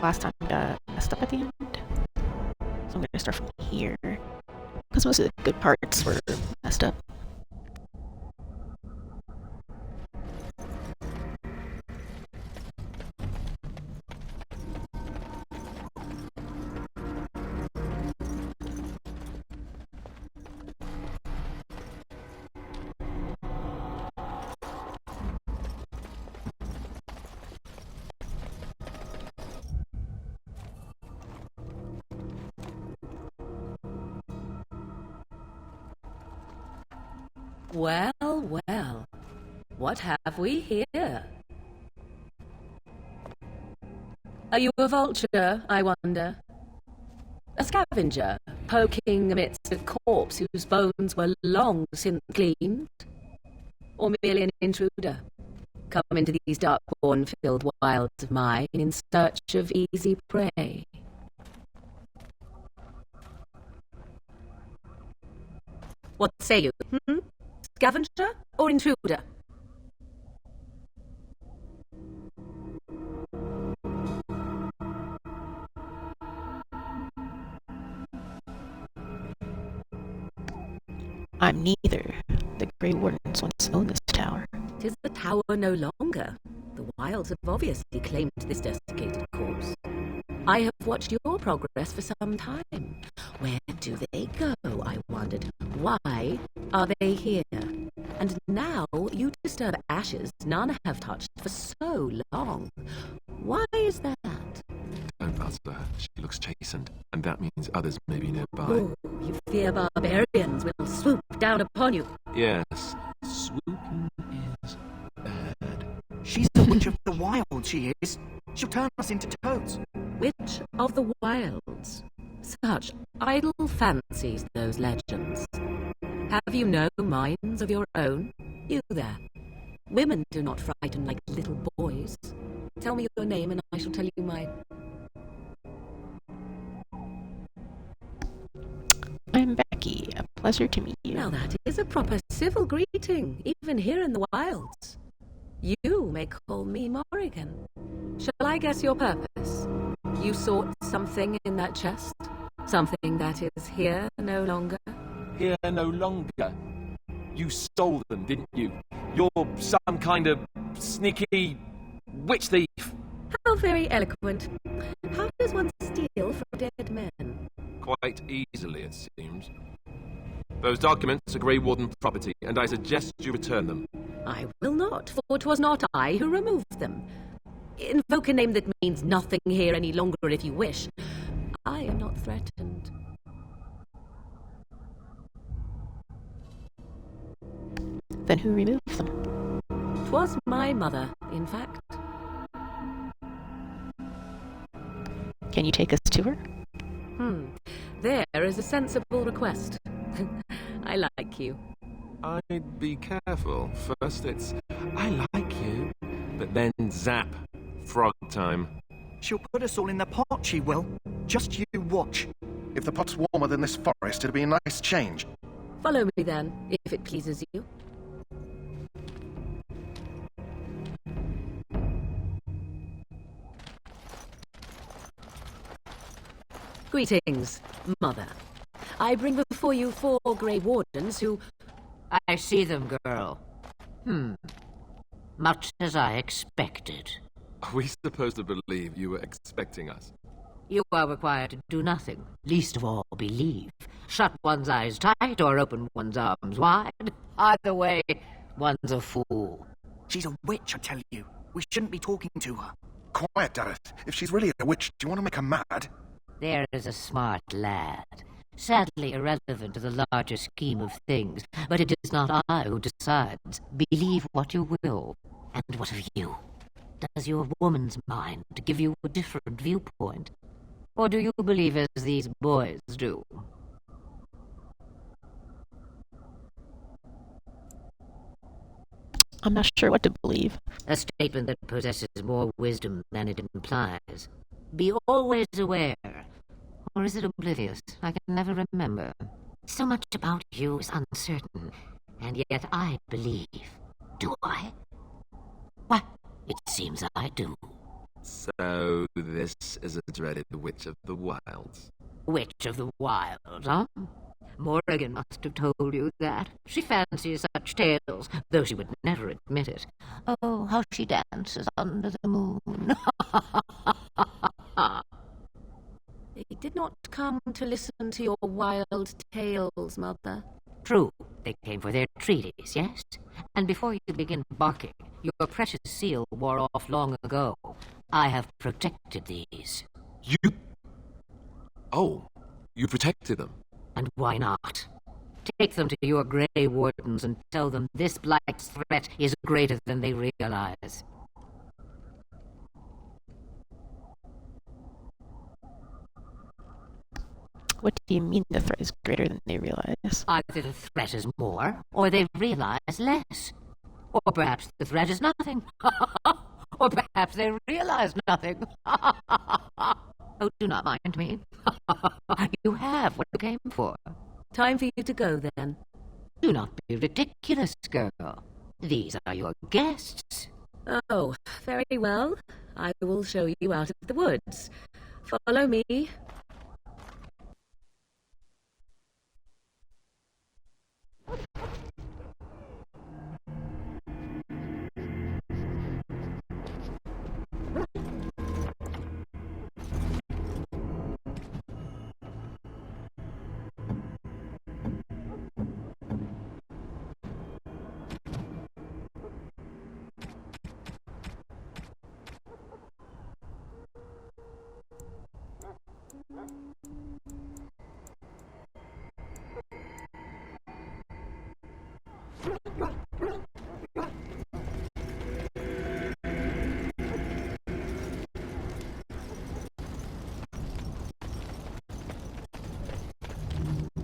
last time got messed up at the end. So I'm gonna start from here. Because most of the good parts were messed up. Well, well. What have we here? Are you a vulture, I wonder? A scavenger, poking amidst a corpse whose bones were long since cleaned? Or merely an intruder, come into these darkborn-filled wilds of mine in search of easy prey? What say you, Scavenger or intruder? I'm neither. The Grey Wardens once owned this tower. 'Tis the tower no longer. The wilds have obviously claimed this desiccated corpse. I have watched your progress for some time. Where do they go, I wondered? Why are they here? And now you disturb ashes none have touched for so long. Why is that? Don't answer her. She looks chastened, and that means others may be nearby. Oh, you fear barbarians will swoop down upon you. Yes, swooping is bad. She's the witch of the wild, she is. She'll turn us into toads. Witch of the wilds. Such idle fancies, those legends. Have you no minds of your own? You there. Women do not frighten like little boys. Tell me your name and I shall tell you mine. I'm Becky. A pleasure to meet you. Now that is a proper civil greeting, even here in the wilds. You may call me Morrigan. Shall I guess your purpose? You sought something in that chest? Something that is here no longer? Here no longer. You stole them, didn't you? You're some kind of sneaky witch thief. How very eloquent. How does one steal from dead men? Quite easily, it seems. Those documents are Grey Warden property, and I suggest you return them. I will not, for 'twas not I who removed them. Invoke a name that means nothing here any longer if you wish. I am not threatened. Then who removed them? 'Twas my mother, in fact. Can you take us to her? There is a sensible request. I like you. I'd be careful. First it's, I like you, but then zap. Frog time. She'll put us all in the pot, she will. Just you watch. If the pot's warmer than this forest, it'll be a nice change. Follow me then, if it pleases you. Greetings, Mother. I bring before you 4 Grey Wardens who... I see them, girl. Much as I expected. Are we supposed to believe you were expecting us? You are required to do nothing, least of all believe. Shut one's eyes tight or open one's arms wide. Either way, one's a fool. She's a witch, I tell you. We shouldn't be talking to her. Quiet, Dareth. If she's really a witch, do you want to make her mad? There is a smart lad. Sadly irrelevant to the larger scheme of things, but it is not I who decides. Believe what you will. And what of you? Does your woman's mind give you a different viewpoint? Or do you believe as these boys do? I'm not sure what to believe. A statement that possesses more wisdom than it implies. Be always aware. Or is it oblivious? I can never remember. So much about you is uncertain, and yet I believe. Do I? Why, it seems I do. So this is a dreaded Witch of the Wilds. Witch of the Wild, huh? Morrigan must have told you that. She fancies such tales, though she would never admit it. Oh, how she dances under the moon. They did not come to listen to your wild tales, Mother. True, they came for their treaties, yes? And before you begin barking, your precious seal wore off long ago. I have protected these. You... Oh, you protected them? And why not? Take them to your Grey Wardens and tell them this Blight's threat is greater than they realize. What do you mean the threat is greater than they realize? Either the threat is more, or they realize less. Or perhaps the threat is nothing. Or perhaps they realize nothing. Oh, do not mind me. You have what you came for. Time for you to go, then. Do not be ridiculous, girl. These are your guests. Oh, very well. I will show you out of the woods. Follow me.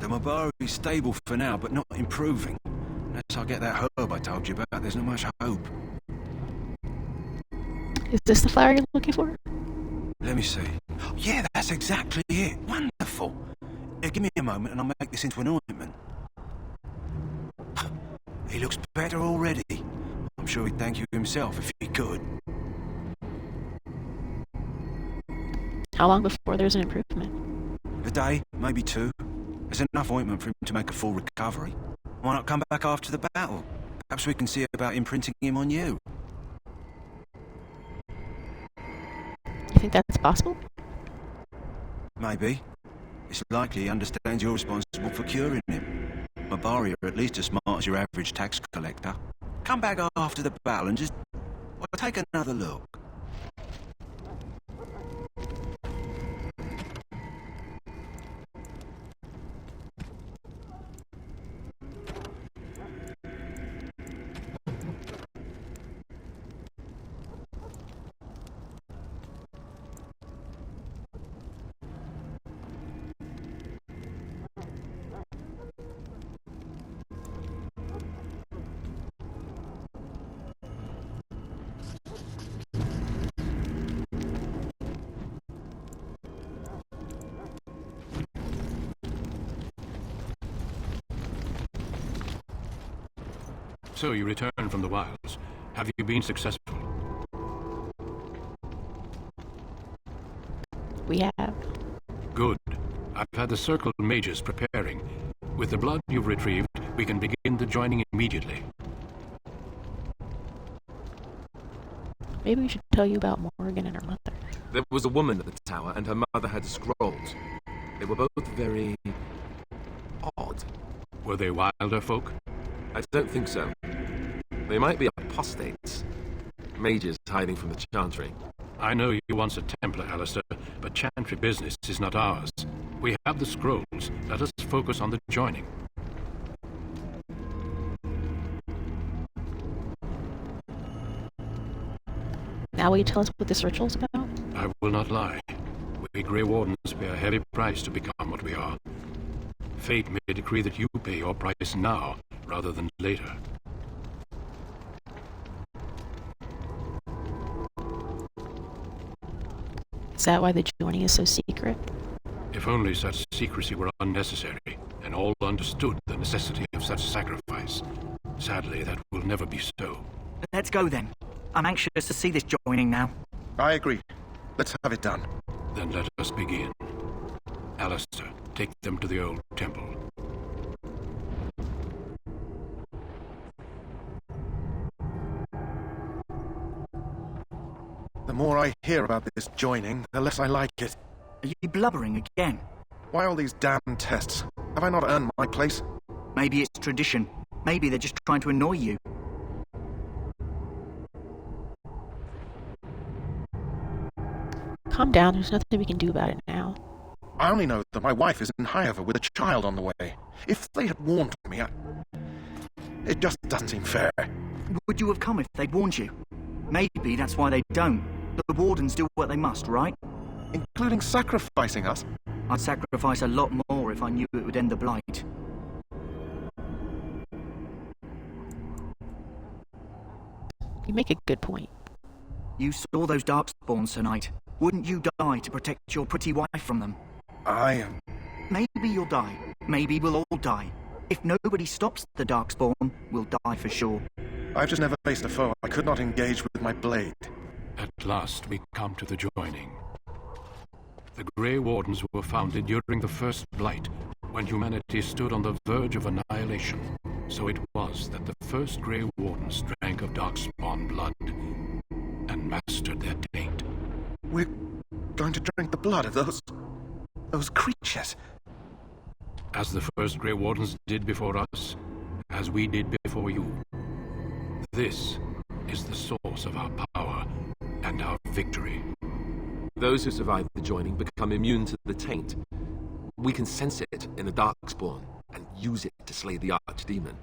The Mabari's stable for now, but not improving. Unless I get that herb I told you about, there's not much hope. Is this the flower you're looking for? Let me see. Oh, yeah, that's exactly it. Wonderful. Give me a moment and I'll make this into an ointment. He looks better already. I'm sure he'd thank you himself if he could. How long before there's an improvement? A day, maybe two. There's enough ointment for him to make a full recovery. Why not come back after the battle? Perhaps we can see about imprinting him on you. You think that's possible? Maybe. It's likely he understands you're responsible for curing him. Mabari are at least as smart as your average tax collector. Come back after the battle and just... well, take another look. So you returned from the wilds. Have you been successful? We have. Good. I've had the Circle Mages preparing. With the blood you've retrieved, we can begin the joining immediately. Maybe we should tell you about Morrigan and her mother. There was a woman at the tower, and her mother had scrolls. They were both very... odd. Were they wilder folk? I don't think so. They might be apostates. Mages hiding from the Chantry. I know you once a Templar, Alistair, but Chantry business is not ours. We have the scrolls. Let us focus on the joining. Now will you tell us what this ritual's about? I will not lie. We Grey Wardens pay a heavy price to become what we are. Fate may decree that you pay your price now, rather than later. Is that why the joining is so secret? If only such secrecy were unnecessary, and all understood the necessity of such sacrifice. Sadly, that will never be so. Let's go then. I'm anxious to see this joining now. I agree. Let's have it done. Then let us begin. Alistair, take them to the old temple. The more I hear about this joining, the less I like it. Are you blubbering again? Why all these damn tests? Have I not earned my place? Maybe it's tradition. Maybe they're just trying to annoy you. Calm down, there's nothing we can do about it now. I only know that my wife is in Highover with a child on the way. If they had warned me, it just doesn't seem fair. Would you have come if they'd warned you? Maybe that's why they don't. The wardens do what they must, right? Including sacrificing us? I'd sacrifice a lot more if I knew it would end the blight. You make a good point. You saw those darkspawns tonight. Wouldn't you die to protect your pretty wife from them? I am... Maybe you'll die. Maybe we'll all die. If nobody stops the darkspawn, we'll die for sure. I've just never faced a foe I could not engage with my blade. At last we come to the joining. The Grey Wardens were founded during the First Blight, when humanity stood on the verge of annihilation. So it was that the first Grey Wardens drank of darkspawn blood and mastered their taint. We're going to drink the blood of those creatures. As the first Grey Wardens did before us, as we did before you. This is the source of our power and our victory. Those who survive the joining become immune to the taint. We can sense it in the darkspawn and use it to slay the archdemon.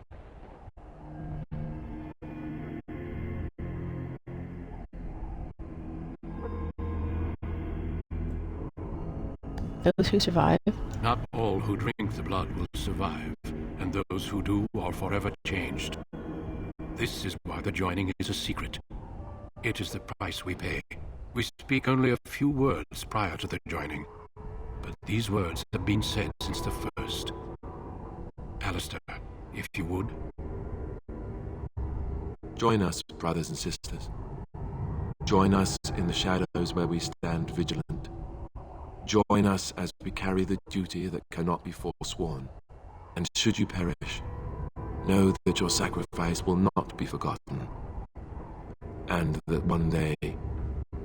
Those who survive. Not all who drink the blood will survive, and those who do are forever changed. This is why the joining is a secret. It is the price we pay. We speak only a few words prior to the joining, but these words have been said since the first. Alistair, if you would. Join us, brothers and sisters. Join us in the shadows where we stand vigilant. Join us as we carry the duty that cannot be forsworn. And should you perish, know that your sacrifice will not be forgotten. And that one day,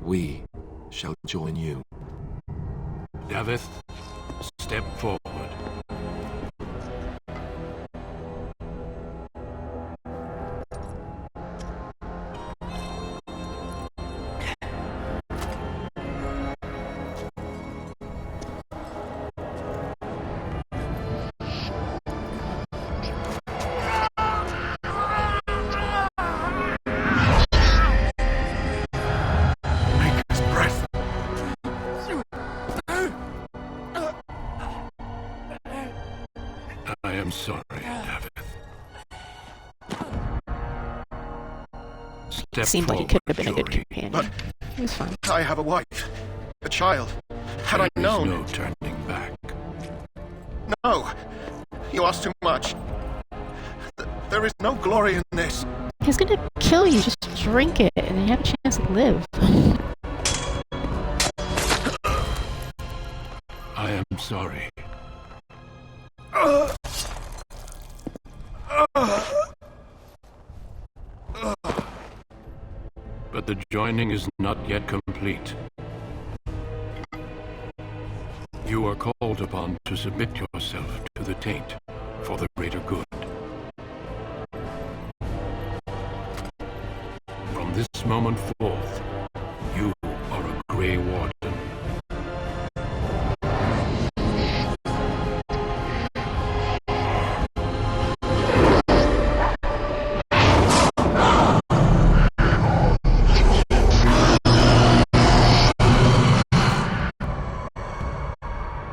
we shall join you. Davith, step forward. I'm sorry, Davith. Step Seemed like he could have been a good Jory. companion. But It was fun. I have a wife, a child. Had I There is known... no turning back. No! You ask too much. There is no glory in this. He's gonna kill you, just drink it, and then you have a chance to live. I am sorry. But the joining is not yet complete. You are called upon to submit yourself to the taint for the greater good. From this moment forth, you are a Grey Warden.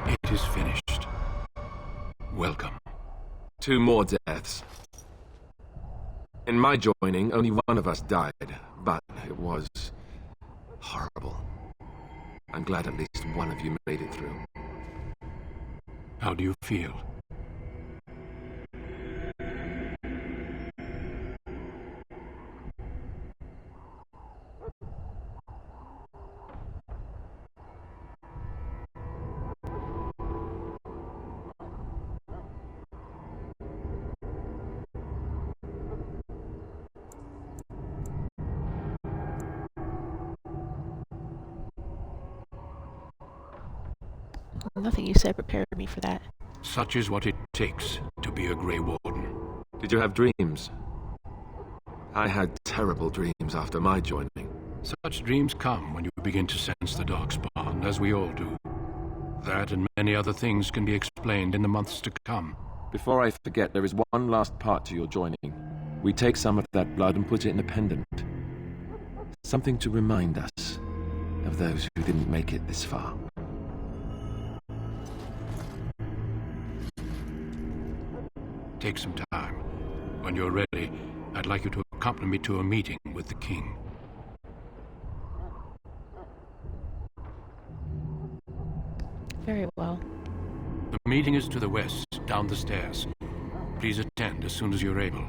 It is finished. Welcome. 2 more deaths. In my joining, only one of us died, but it was horrible. I'm glad at least one of you made it through. How do you feel? Nothing you said prepared me for that. Such is what it takes to be a Grey Warden. Did you have dreams? I had terrible dreams after my joining. Such dreams come when you begin to sense the Darkspawn, as we all do. That and many other things can be explained in the months to come. Before I forget, there is one last part to your joining. We take some of that blood and put it in a pendant. Something to remind us of those who didn't make it this far. Take some time. When you're ready, I'd like you to accompany me to a meeting with the king. Very well. The meeting is to the west, down the stairs. Please attend as soon as you're able.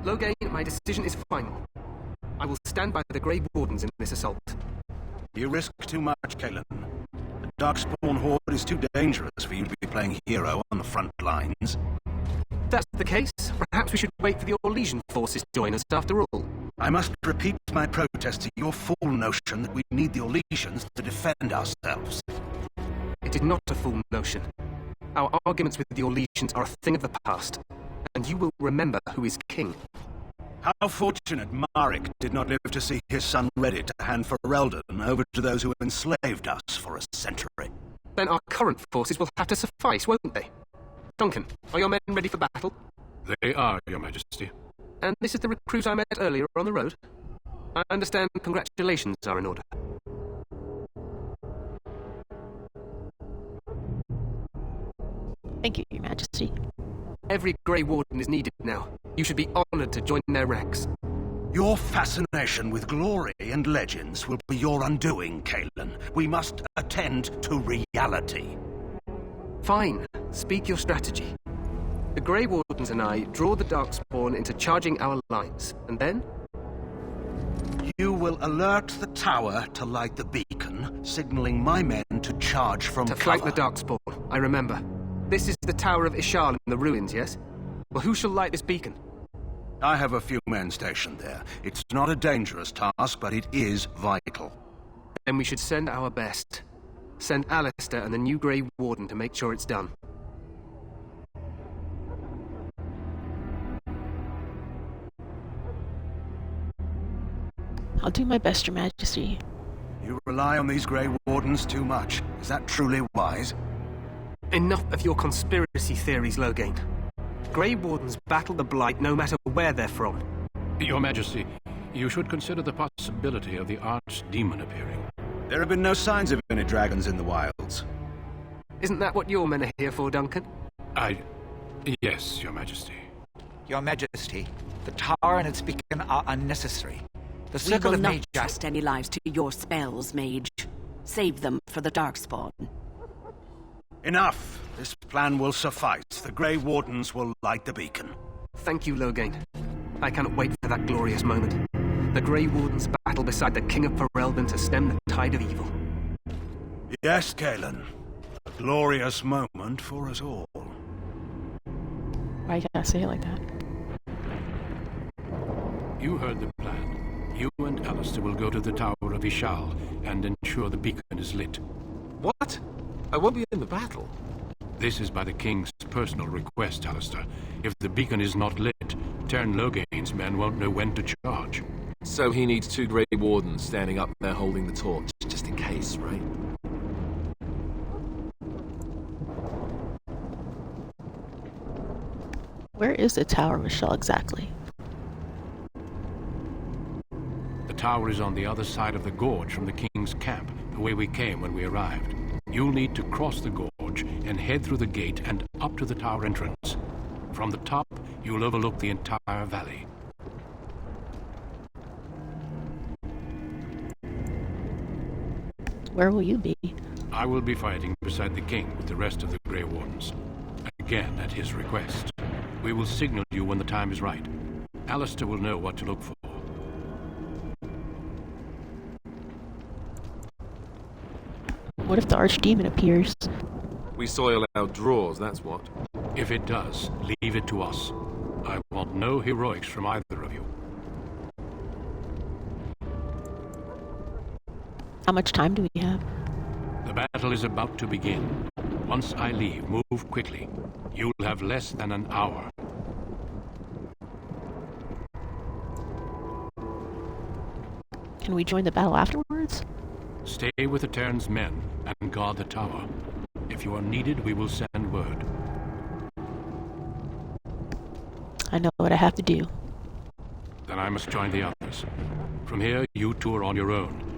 Logain, my decision is final. I will stand by the Grey Wardens in this assault. You risk too much, Caitlin. The Darkspawn horde is too dangerous for you to be playing hero on the front lines. If that's the case, perhaps we should wait for the Orlesian forces to join us after all. I must repeat my protest to your fool notion that we need the Orlesians to defend ourselves. It is not a fool notion. Our arguments with the Orlesians are a thing of the past, and you will remember who is king. How fortunate Marek did not live to see his son ready to hand Ferelden over to those who enslaved us for a century. Then our current forces will have to suffice, won't they? Duncan, are your men ready for battle? They are, Your Majesty. And this is the recruit I met earlier on the road? I understand congratulations are in order. Thank you, Your Majesty. Every Grey Warden is needed now. You should be honored to join their ranks. Your fascination with glory and legends will be your undoing, Caitlin. We must attend to reality. Fine. Speak your strategy. The Grey Wardens and I draw the Darkspawn into charging our lines, and then? You will alert the tower to light the beacon, signaling my men to charge from cover. To flank the Darkspawn, I remember. This is the Tower of Ishal in the ruins, yes? Well, who shall light this beacon? I have a few men stationed there. It's not a dangerous task, but it is vital. Then we should send our best. Send Alistair and the new Grey Warden to make sure it's done. I'll do my best, Your Majesty. You rely on these Grey Wardens too much. Is that truly wise? Enough of your conspiracy theories, Logain. Grey Wardens battle the Blight no matter where they're from. Your Majesty, you should consider the possibility of the Archdemon appearing. There have been no signs of any dragons in the wilds. Isn't that what your men are here for, Duncan? Yes, Your Majesty. Your Majesty, the tower and its beacon are unnecessary. The We circle will of not Mage... trust any lives to your spells, Mage. Save them for the Darkspawn. Enough! This plan will suffice. The Grey Wardens will light the beacon. Thank you, Logain. I cannot wait for that glorious moment. The Grey Wardens battle battle beside the King of Ferelden to stem the tide of evil. Yes, Galen. A glorious moment for us all. Why you gotta say it like that? You heard the plan. You and Alistair will go to the Tower of Ishal and ensure the beacon is lit. What? I won't be in the battle. This is by the King's personal request, Alistair. If the beacon is not lit, Tern Loghain's men won't know when to charge. So he needs 2 Grey Wardens standing up there holding the torch, just in case, right? Where is the Tower of Ishal exactly? The tower is on the other side of the gorge from the King's camp, the way we came when we arrived. You'll need to cross the gorge and head through the gate and up to the tower entrance. From the top, you'll overlook the entire valley. Where will you be? I will be fighting beside the King with the rest of the Grey Wardens. Again, at his request. We will signal you when the time is right. Alistair will know what to look for. What if the Archdemon appears? We soil our drawers, that's what. If it does, leave it to us. I want no heroics from either of you. How much time do we have? The battle is about to begin. Once I leave, move quickly. You'll have less than an hour. Can we join the battle afterwards? Stay with the Terran's men and guard the tower. If you are needed, we will send word. I know what I have to do. Then I must join the others. From here, you two are on your own.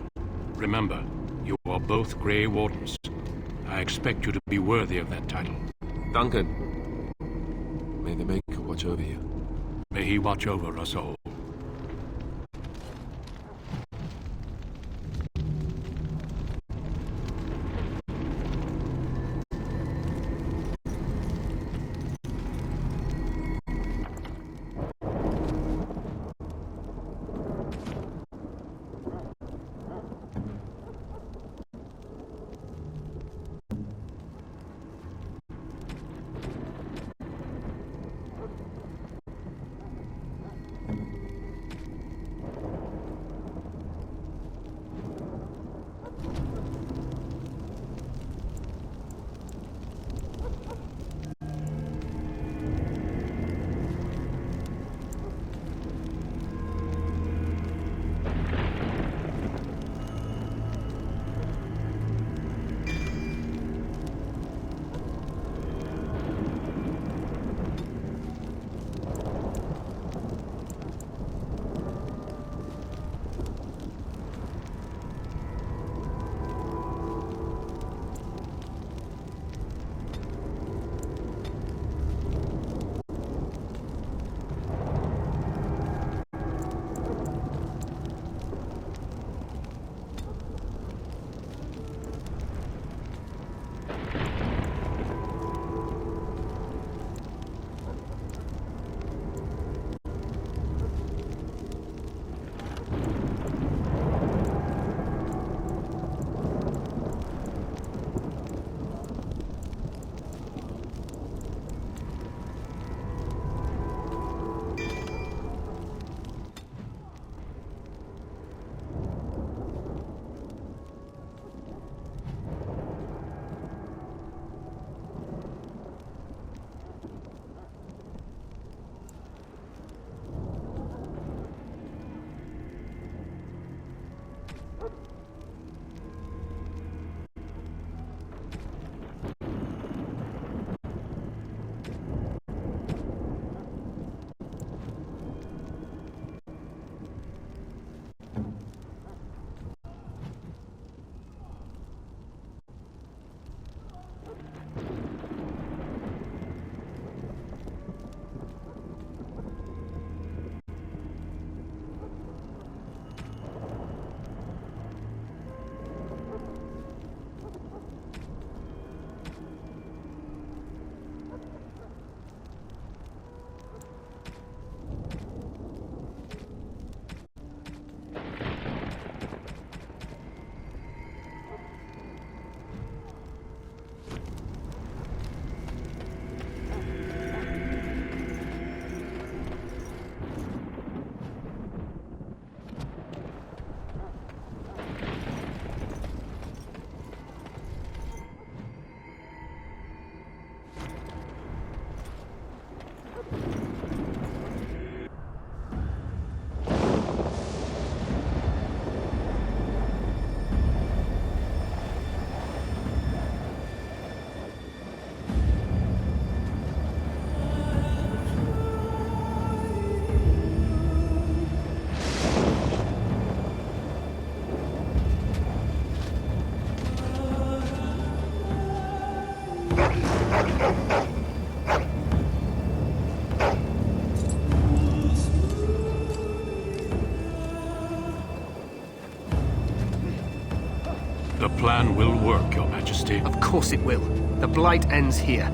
Remember, you are both Grey Wardens. I expect you to be worthy of that title. Duncan, may the Maker watch over you. May he watch over us all. The plan will work, Your Majesty. Of course it will. The Blight ends here.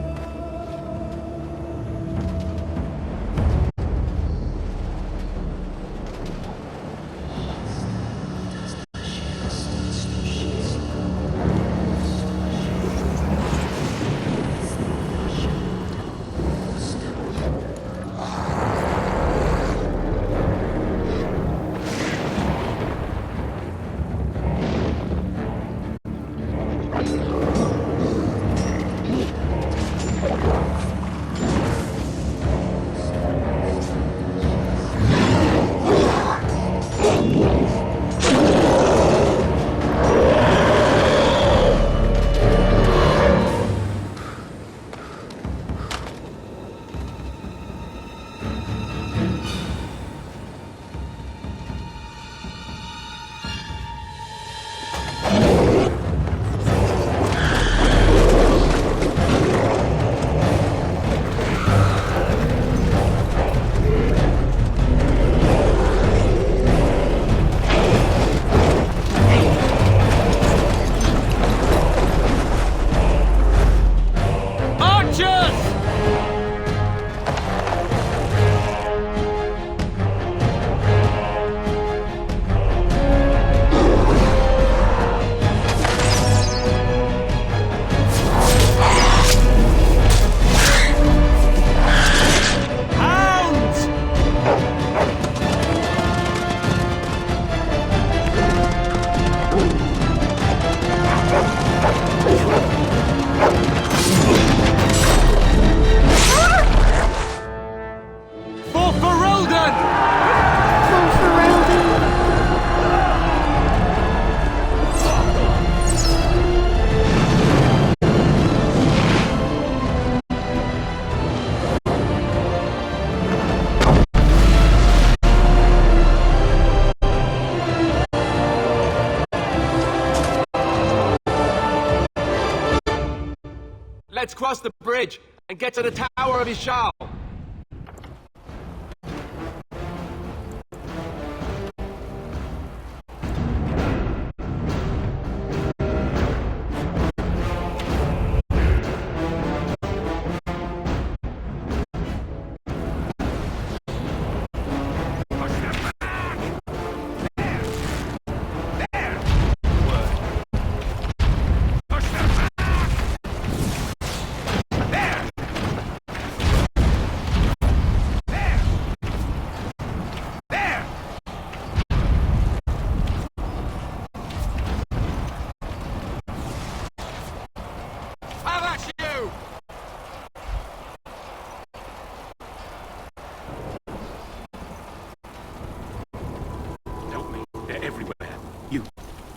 Let's cross the bridge and get to the Tower of Ishal.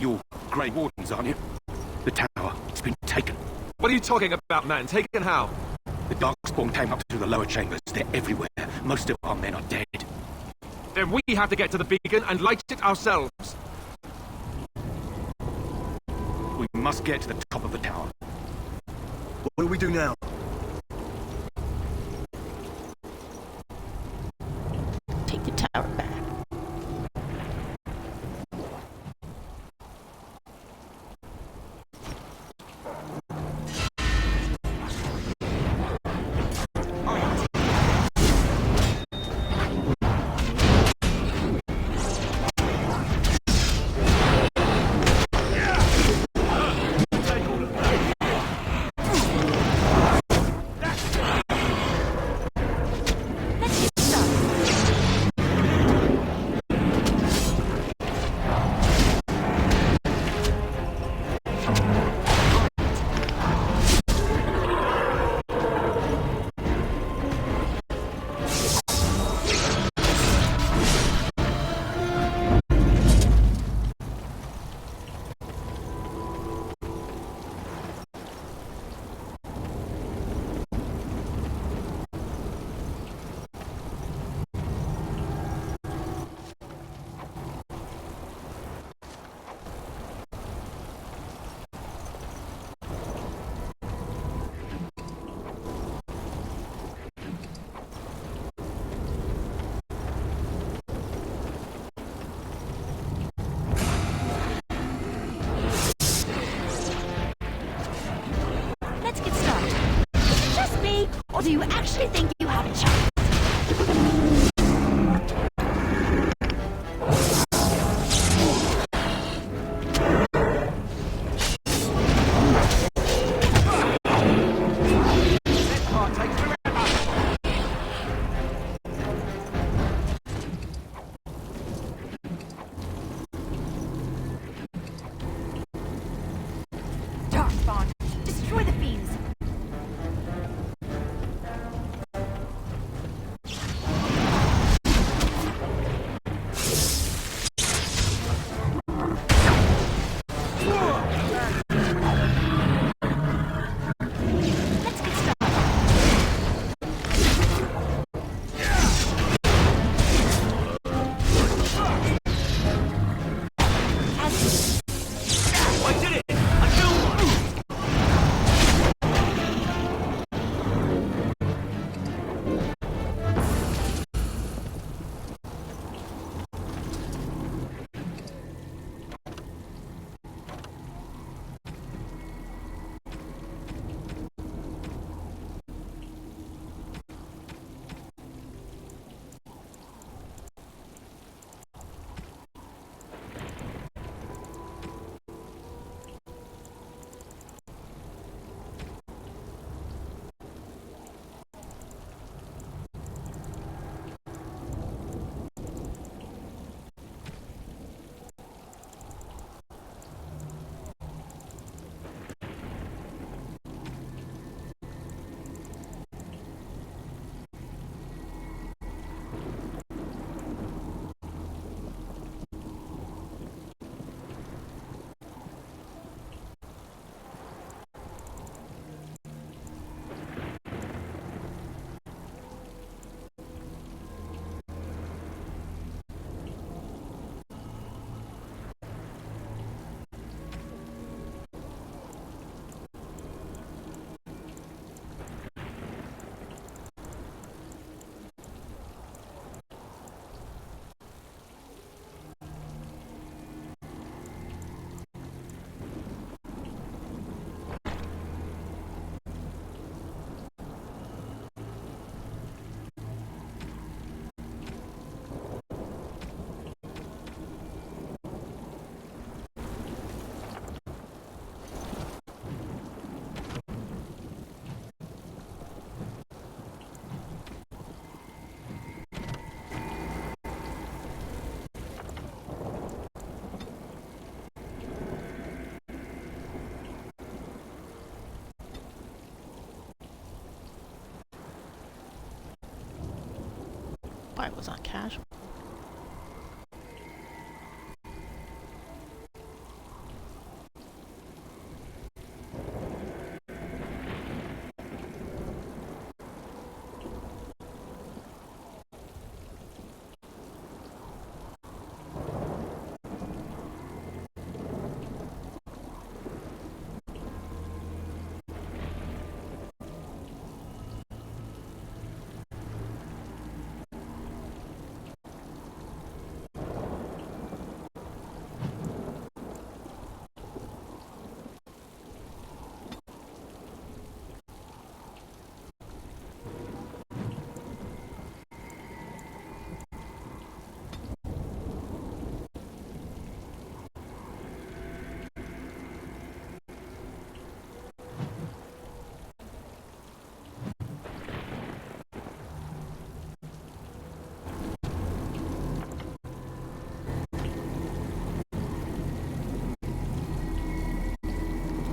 You're Grey Wardens, aren't you? The tower, it's been taken. What are you talking about, man? Taken how? The Darkspawn came up through the lower chambers. They're everywhere. Most of our men are dead. Then we have to get to the beacon and light it ourselves. We must get to the top of the tower. What do we do now? Take the tower back. Or do you actually think you have a chance? Darkspawn, destroy the fiends. I was on casual.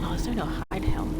Oh, is there no hide helmet?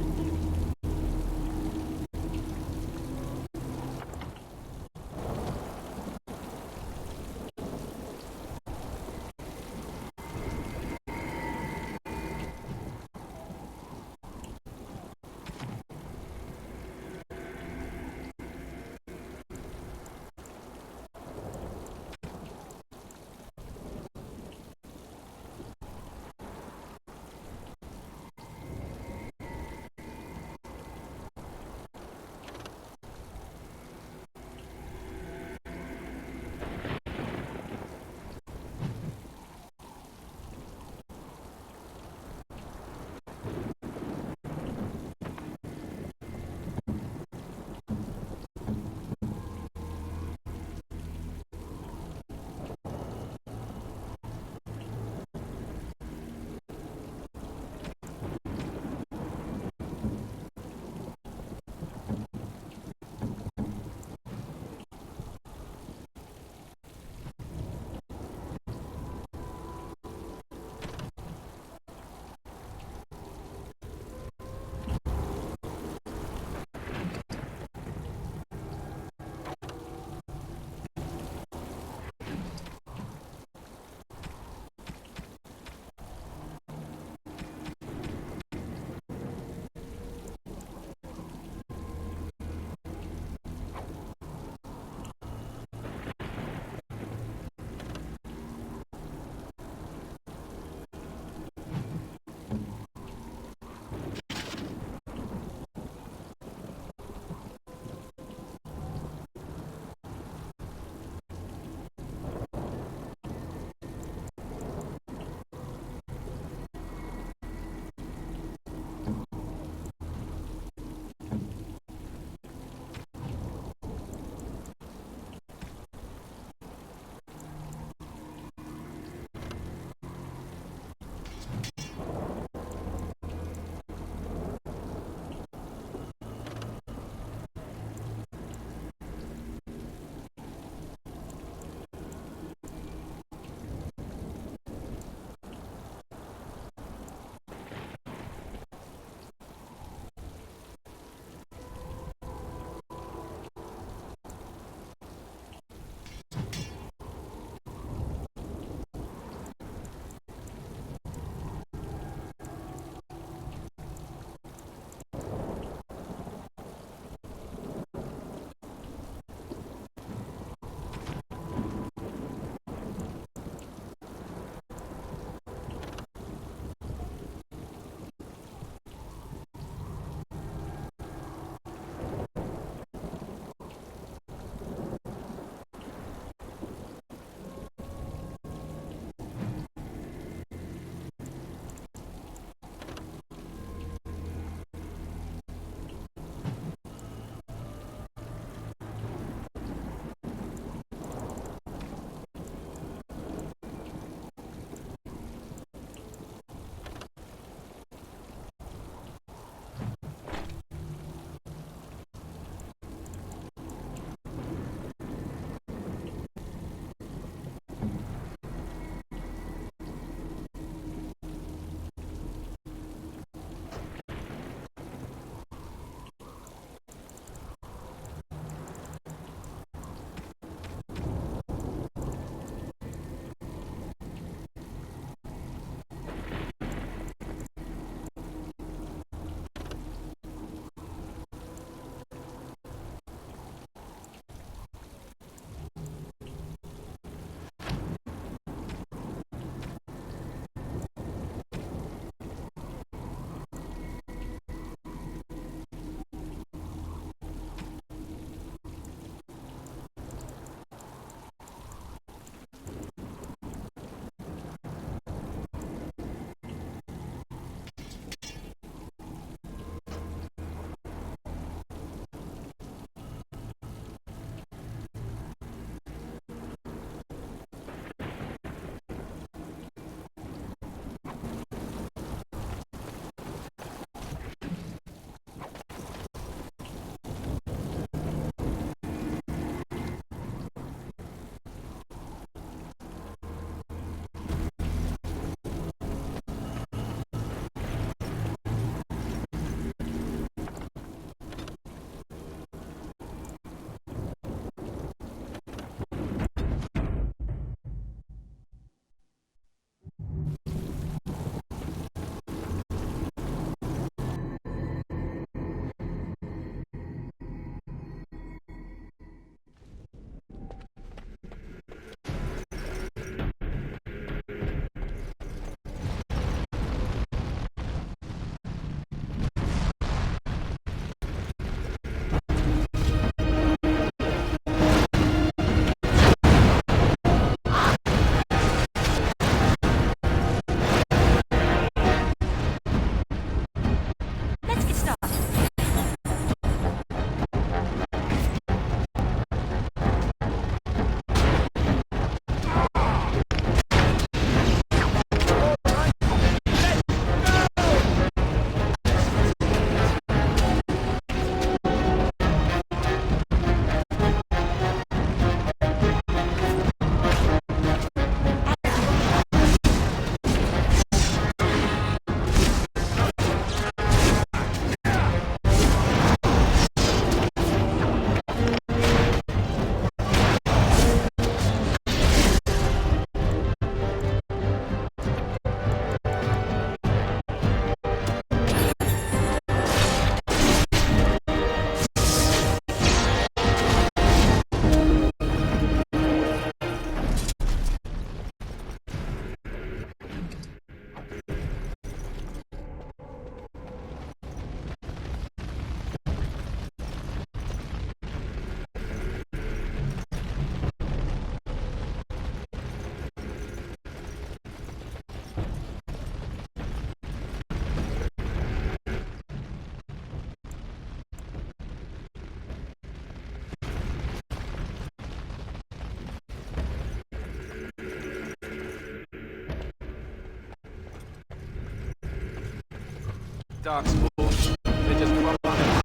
Darkspawn. They just roll on it.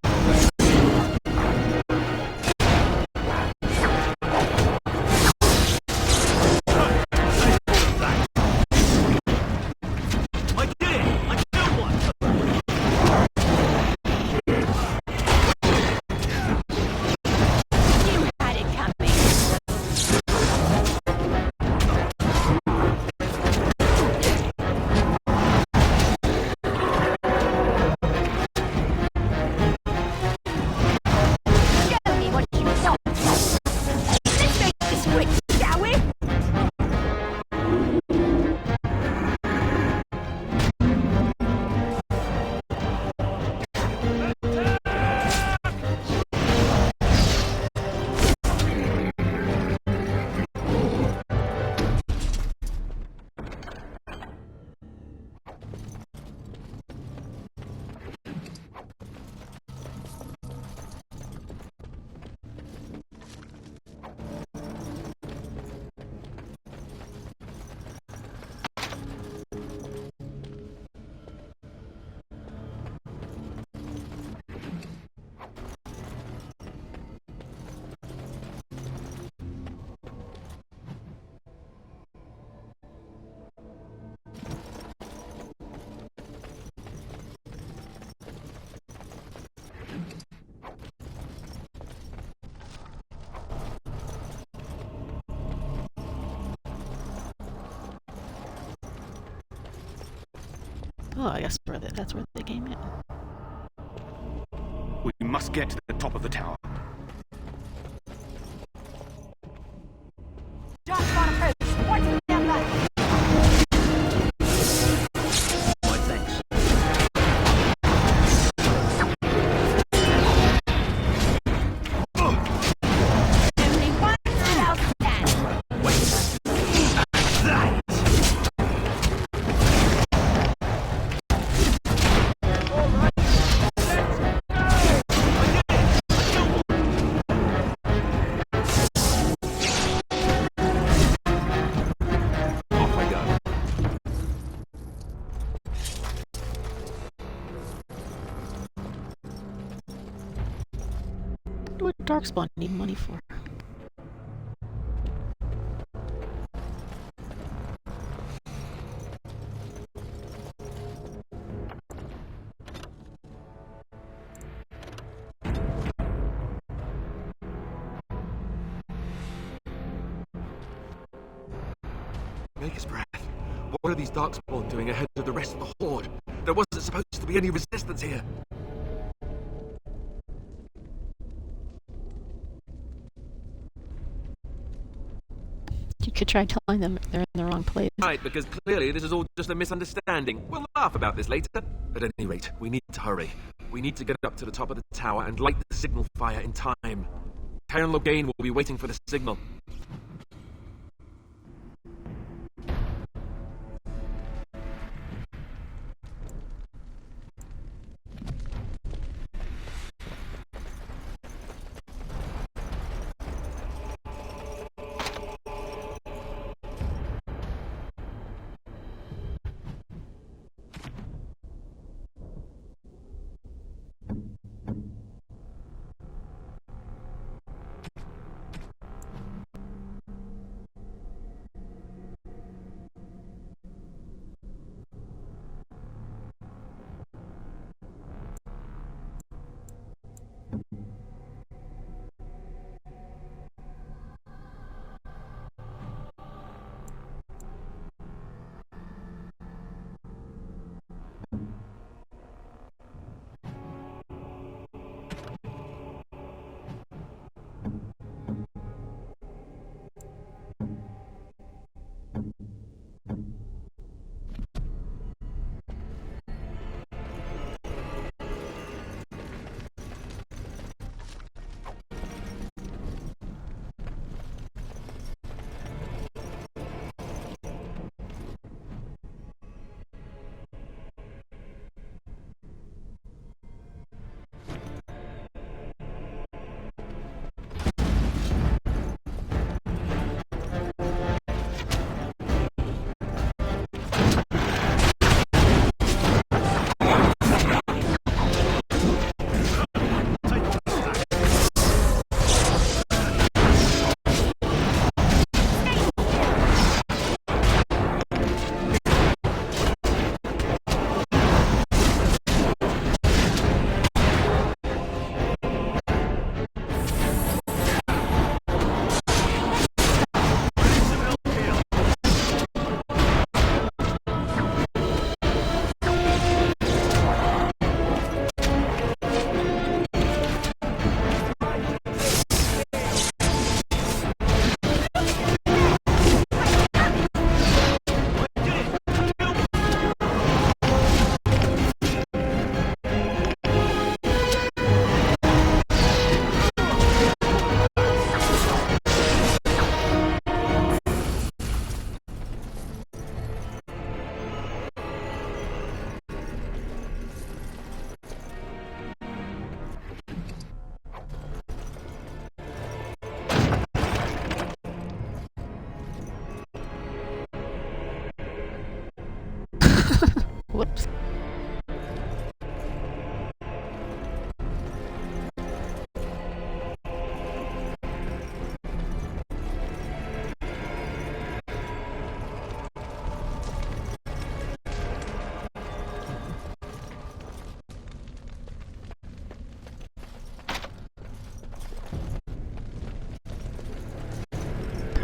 Oh, I guess that's where they came in. We must get to the top of the tower. Darkspawn approach. Watch the damn light. My thanks. Only one shall stand. Off I go. What would Darkspawn need money for? Maker's breath. What are these Darkspawn doing ahead of the rest of the Horde? There wasn't supposed to be any resistance here. You could try telling them they're in the wrong place. Right, because clearly this is all just a misunderstanding. We'll laugh about this later. At any rate, we need to hurry. We need to get up to the top of the tower and light the signal fire in time. Karen Logain will be waiting for the signal.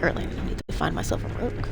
Apparently, I need to find myself a rook.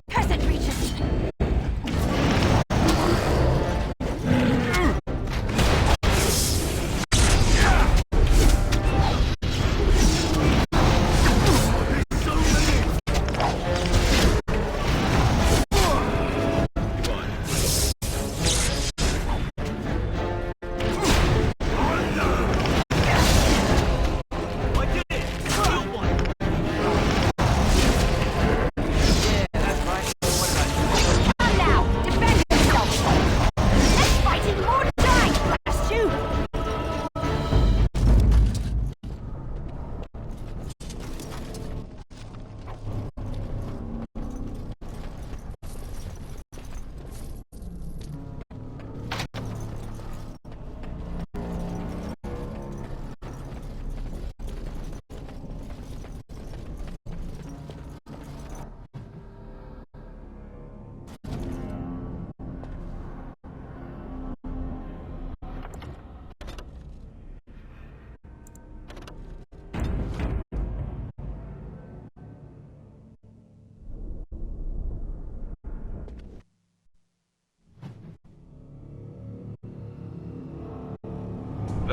Cursed creatures! Come now! Defend yourself! Let's fight in more time, blast you!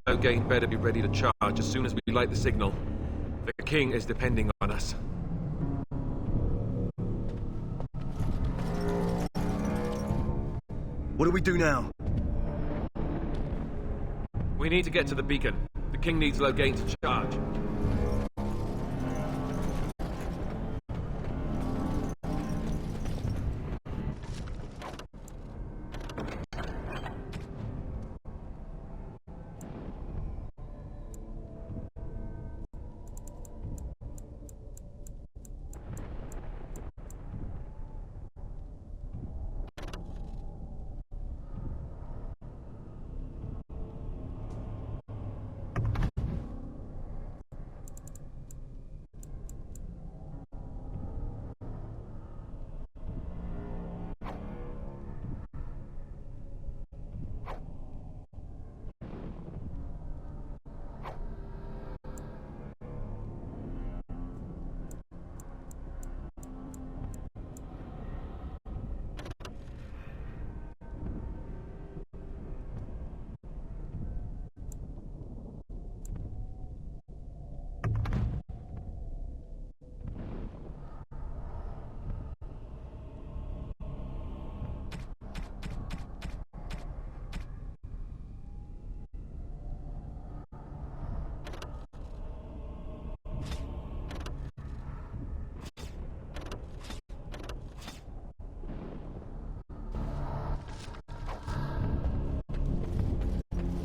Loghain better be ready to charge as soon as we light the signal. The king is depending on us. What do we do now? We need to get to the beacon. The king needs Loghain to charge.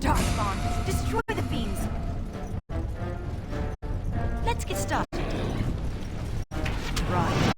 Darkspawn, destroy the fiends! Let's get started. Right.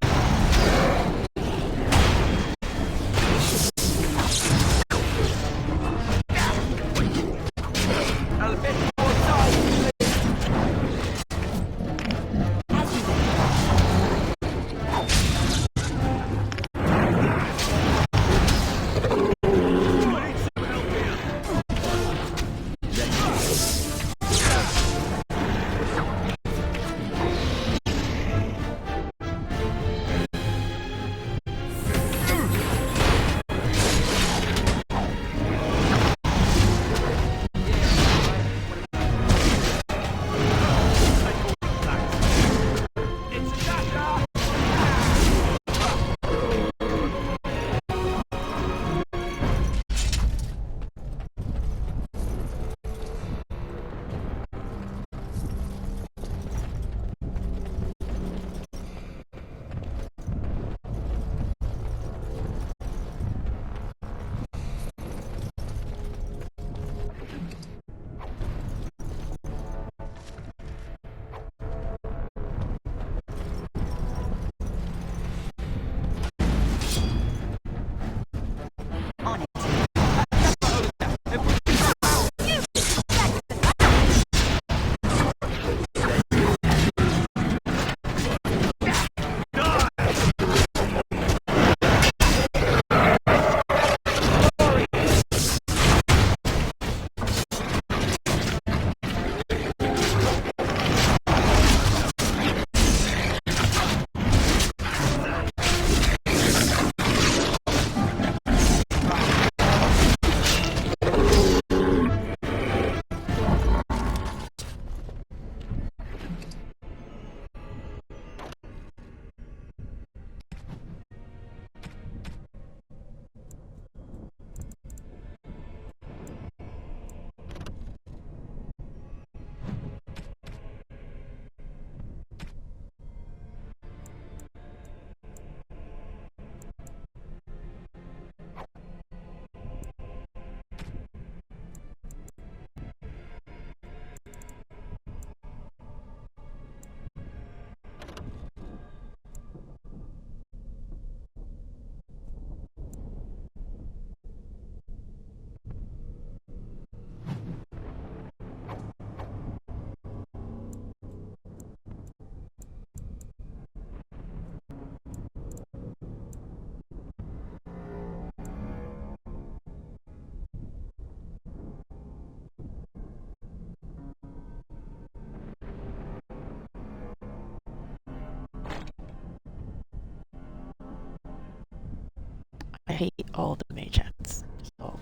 all the mage hats. So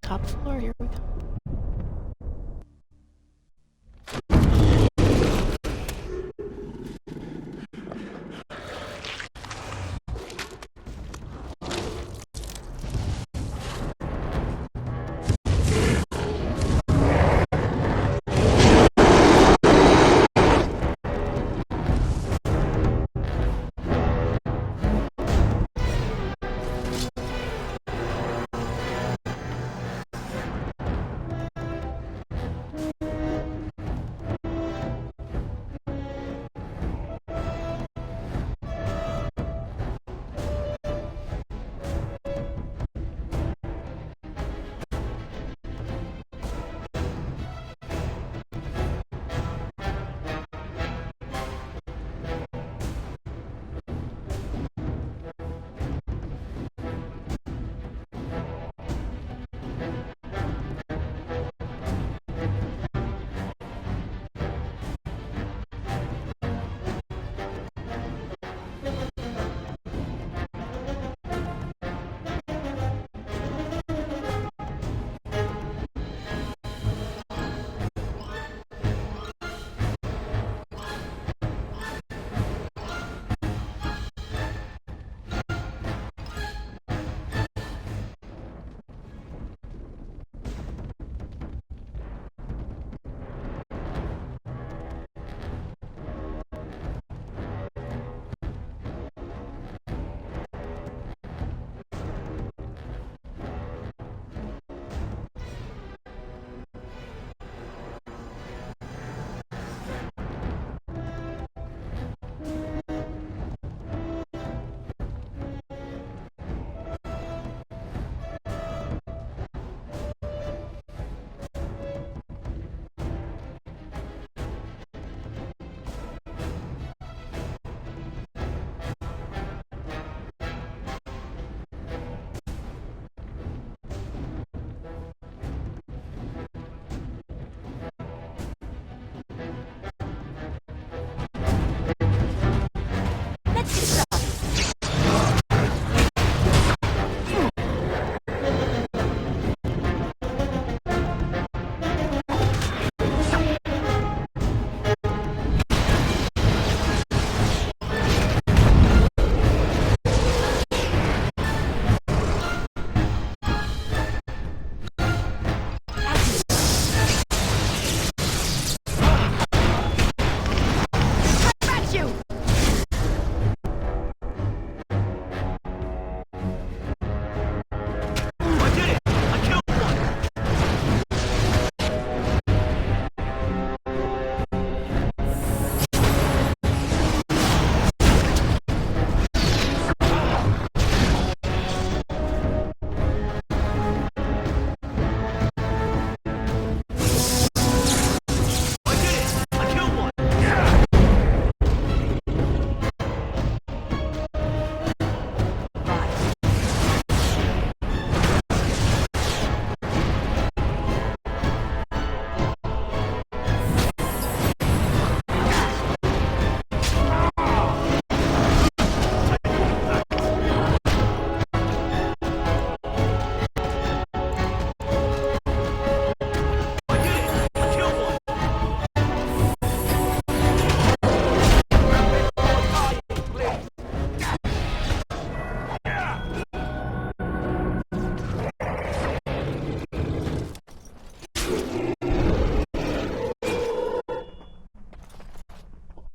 top floor. Here we go.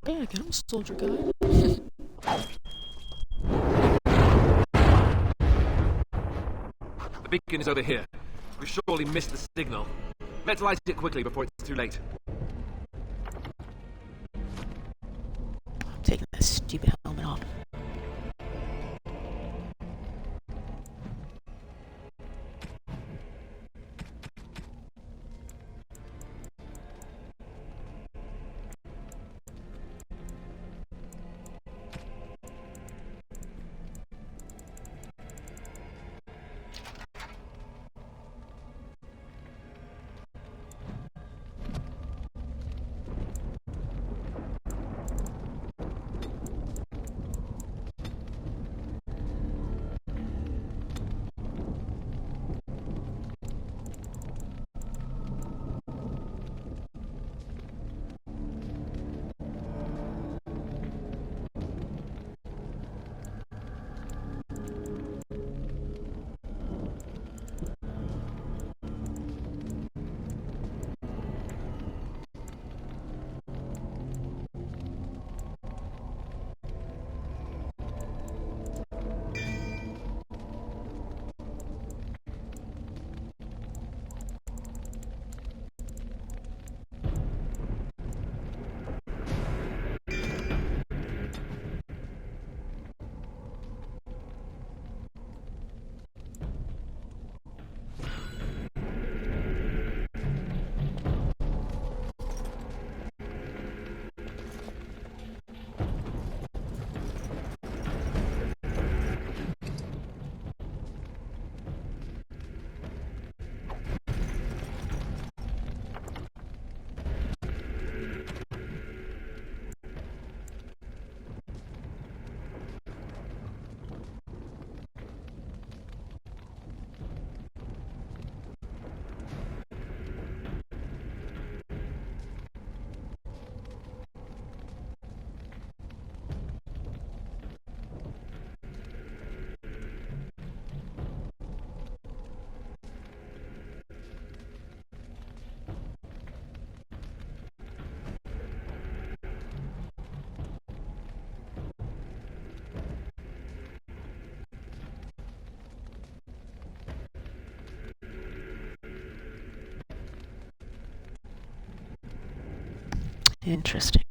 Back, I'm a soldier guy. The beacon is over here. We've surely missed the signal. Let's light it quickly before it's too late. I'm taking this stupid helmet off. Interesting.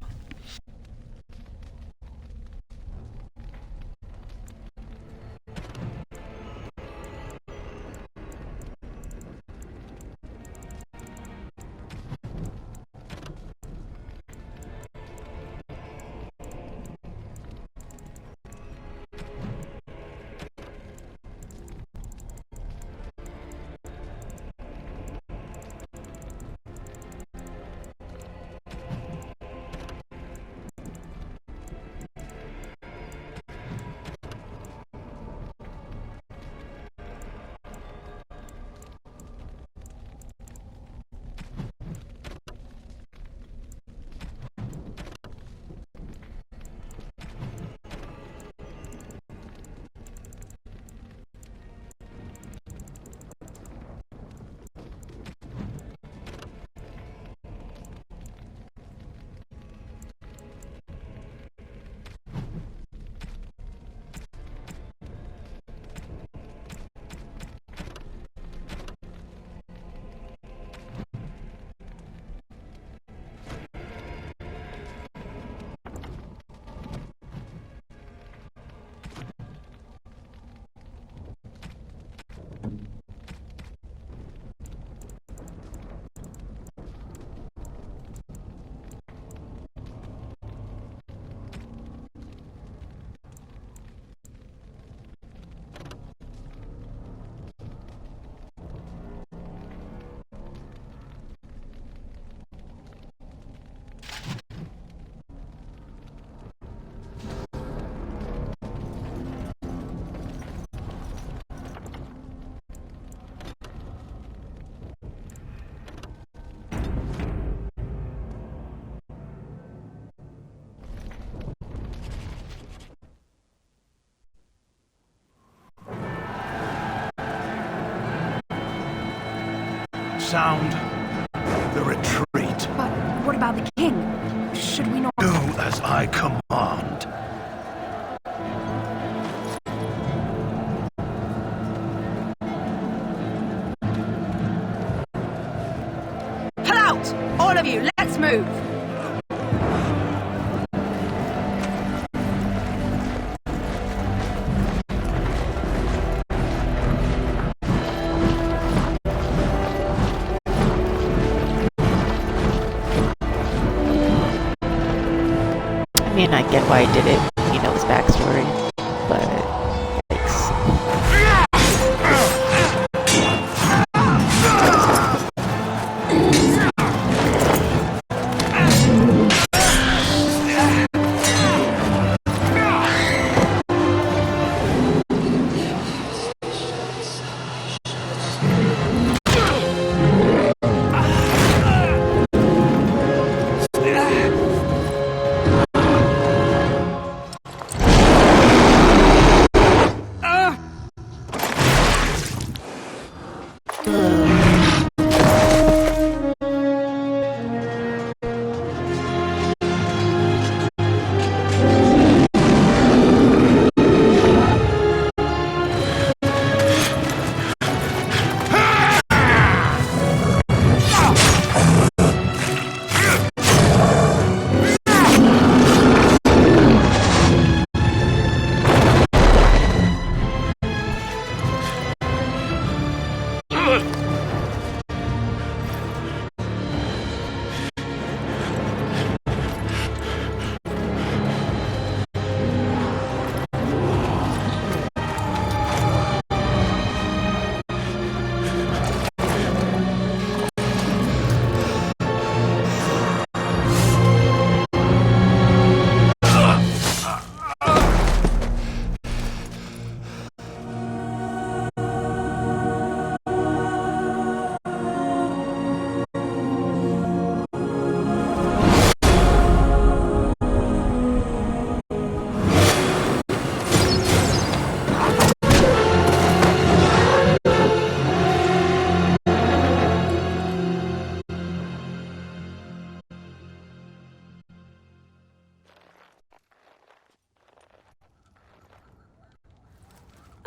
Sound the retreat. But what about the king? Should we not... Do as I command. Pull out! All of you, let's move! I mean, I get why he did it. You know his backstory, but yikes.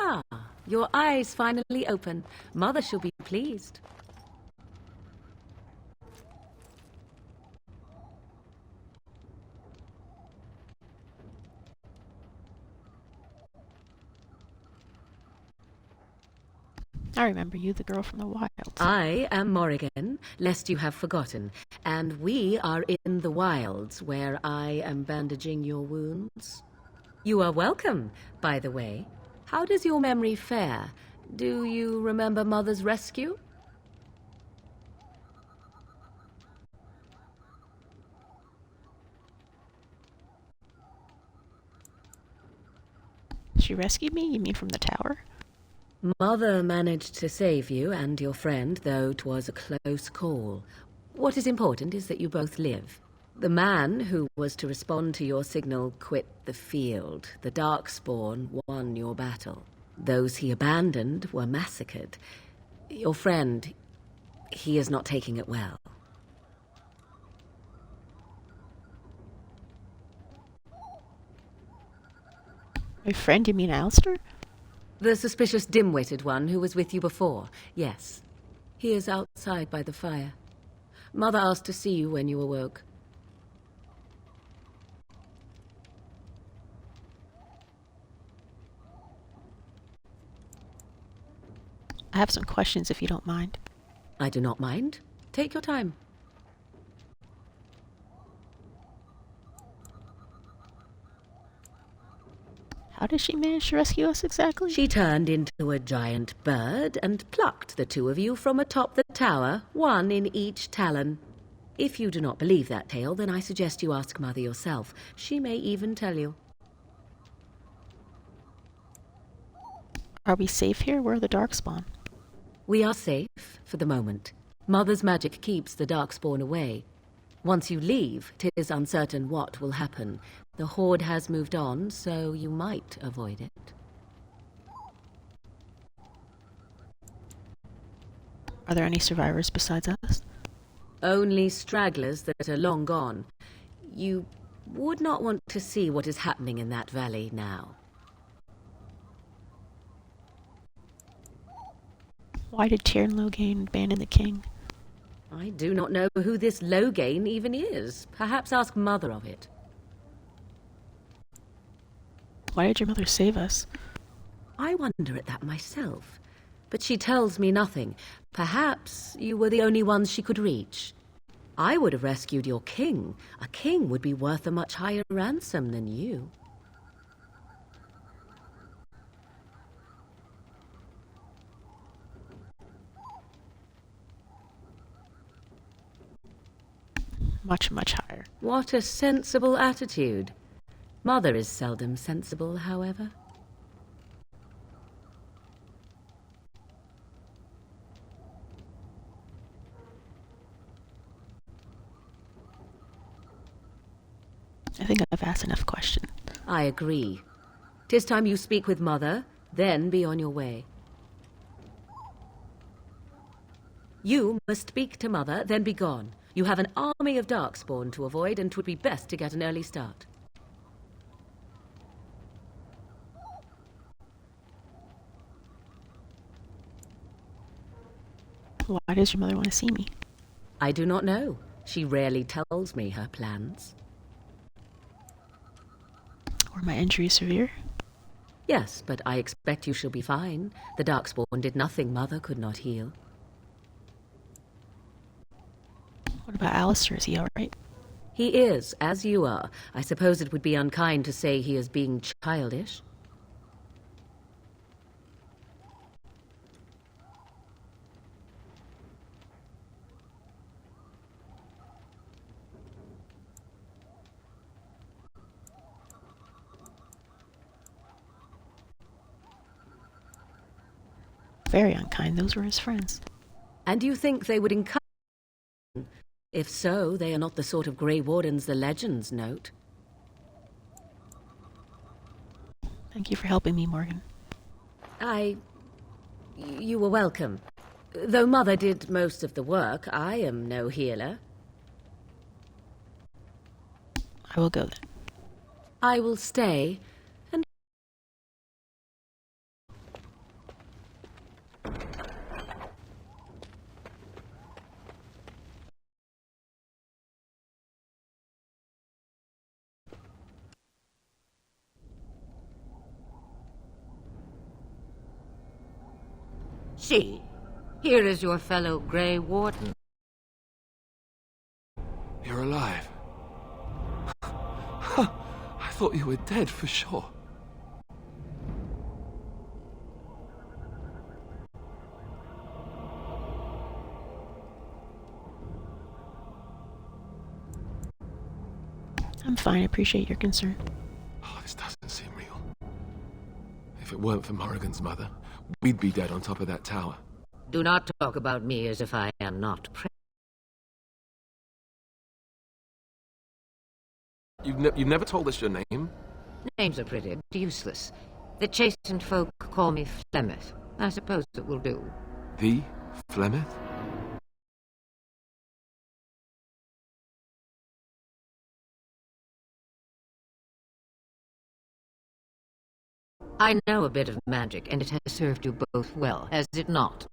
Ah, your eyes finally open. Mother shall be pleased. I remember you, the girl from the wilds. I am Morrigan, lest you have forgotten, and we are in the wilds where I am bandaging your wounds. You are welcome, by the way. How does your memory fare? Do you remember Mother's rescue? She rescued me? You mean from the tower? Mother managed to save you and your friend, though 'twas a close call. What is important is that you both live. The man who was to respond to your signal quit the field. The Darkspawn won your battle. Those he abandoned were massacred. Your friend, he is not taking it well. My friend, you mean Alistair? The suspicious dim-witted one who was with you before, yes. He is outside by the fire. Mother asked to see you when you awoke. I have some questions if you don't mind. I do not mind. Take your time. How did she manage to rescue us exactly? She turned into a giant bird and plucked the two of you from atop the tower, one in each talon. If you do not believe that tale, then I suggest you ask Mother yourself. She may even tell you. Are we safe here? Where are the Darkspawn? We are safe, for the moment. Mother's magic keeps the Darkspawn away. Once you leave, 'tis uncertain what will happen. The Horde has moved on, so you might avoid it. Are there any survivors besides us? Only stragglers that are long gone. You would not want to see what is happening in that valley now. Why did Tyrn Loghain abandon the king? I do not know who this Loghain even is. Perhaps ask Mother of it. Why did your mother save us? I wonder at that myself. But she tells me nothing. Perhaps you were the only ones she could reach. I would have rescued your king. A king would be worth a much higher ransom than you. Much, much higher. What a sensible attitude. Mother is seldom sensible, however. I think I've asked enough questions. I agree. 'Tis time you speak with Mother, then be on your way. You must speak to Mother, then be gone. You have an army of Darkspawn to avoid, and 'twould be best to get an early start. Why does your mother want to see me? I do not know. She rarely tells me her plans. Were my injuries severe? Yes, but I expect you shall be fine. The Darkspawn did nothing Mother could not heal. What about Alistair? Is he alright? He is, as you are. I suppose it would be unkind to say he is being childish. Very unkind. Those were his friends. And you think they would encourage him? If so, they are not the sort of Grey Wardens the legends note. Thank you for helping me, Morgan. You were welcome. Though Mother did most of the work, I am no healer. I will go then. I will stay. See, here is your fellow Grey Warden. You're alive. I thought you were dead for sure. I'm fine, I appreciate your concern. Oh, this doesn't seem real. If it weren't for Morrigan's mother, we'd be dead on top of that tower. Do not talk about me as if I am not present. You've never told us your name? Names are pretty useless. The chastened folk call me Flemeth. I suppose it will do. The Flemeth? I know a bit of magic, and it has served you both well, has it not?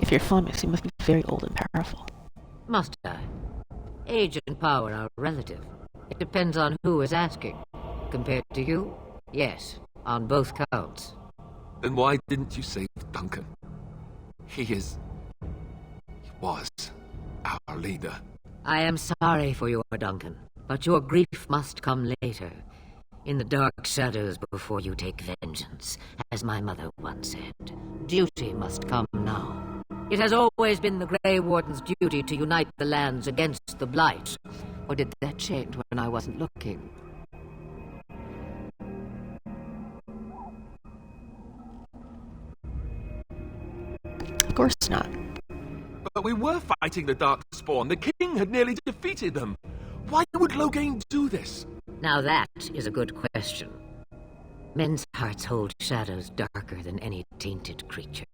If you're Flemeth, you must be very old and powerful. Must I? Age and power are relative. It depends on who is asking. Compared to you? Yes, on both counts. Then why didn't you save Duncan? He was our leader. I am sorry for your Duncan, but your grief must come later. In the dark shadows before you take vengeance, as my mother once said. Duty must come now. It has always been the Grey Warden's duty to unite the lands against the Blight. Or did that change when I wasn't looking? Of course not. But we were fighting the Darkspawn. The king had nearly defeated them. Why would Loghain do this? Now that is a good question. Men's hearts hold shadows darker than any tainted creature.